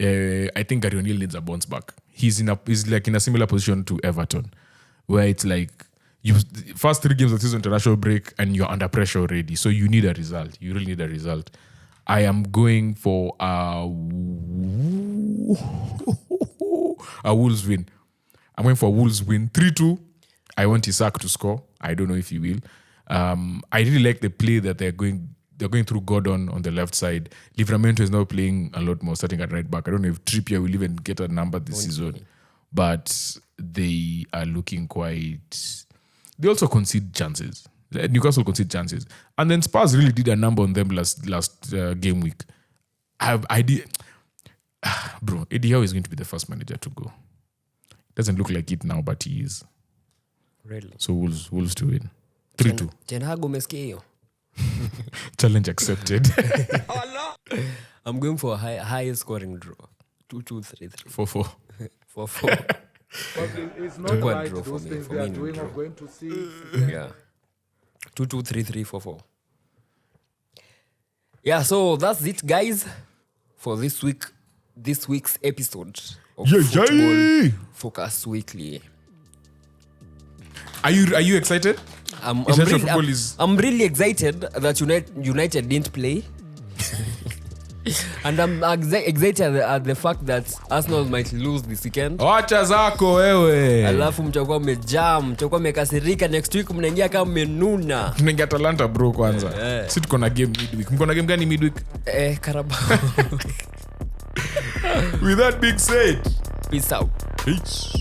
B: I think Gary O'Neill needs a bounce back. He's like in a similar position to Everton, where it's like you first 3 games of the season international break and you're under pressure already. So you need a result. You really need a result. I am going for a Wolves win. I'm going for a Wolves win. 3-2. I want Isak to score. I don't know if he will. I really like the play that they're going through Gordon on the left side. Livramento is now playing a lot more, starting at right back. I don't know if Trippier will even get a number this season. But they are looking quite... They also concede chances. Newcastle concede chances. And then Spurs really did a number on them last game week. I did... Bro, Eddie Howe is going to be the first manager to go. Doesn't look like it now, but he is.
A: Really?
B: So Wolves to win. 3-2.
A: Ten Hag umesikia hiyo?
B: Challenge accepted.
A: I'm going for a high scoring draw. 2-2, 3-3.
B: 4-4.
A: 4-4.
D: But it's not
A: Go and
D: right,
A: draw for
D: those
A: me.
D: things
A: For
D: they are
A: me,
D: doing
A: draw.
D: of going to 6.
A: Yeah. 2-2, 3-3, 4-4. Yeah, so that's it, guys, for this week's episode of Football Focus Weekly.
B: Are you excited? Essential football is-
A: I'm really excited that United didn't play. And I'm excited at the fact that Arsenal might lose this weekend.
B: Wacha zako wewe.
A: Alafu mtakuwa mmejam, mtakuwa mmekasirika, next week mnaingia kama mmenuna.
B: Tunaingia Atalanta bro kwanza. Si tuko na game midweek. Mko na game gani midweek?
A: Carabao.
B: With that being said,
A: Peace out.
B: peace.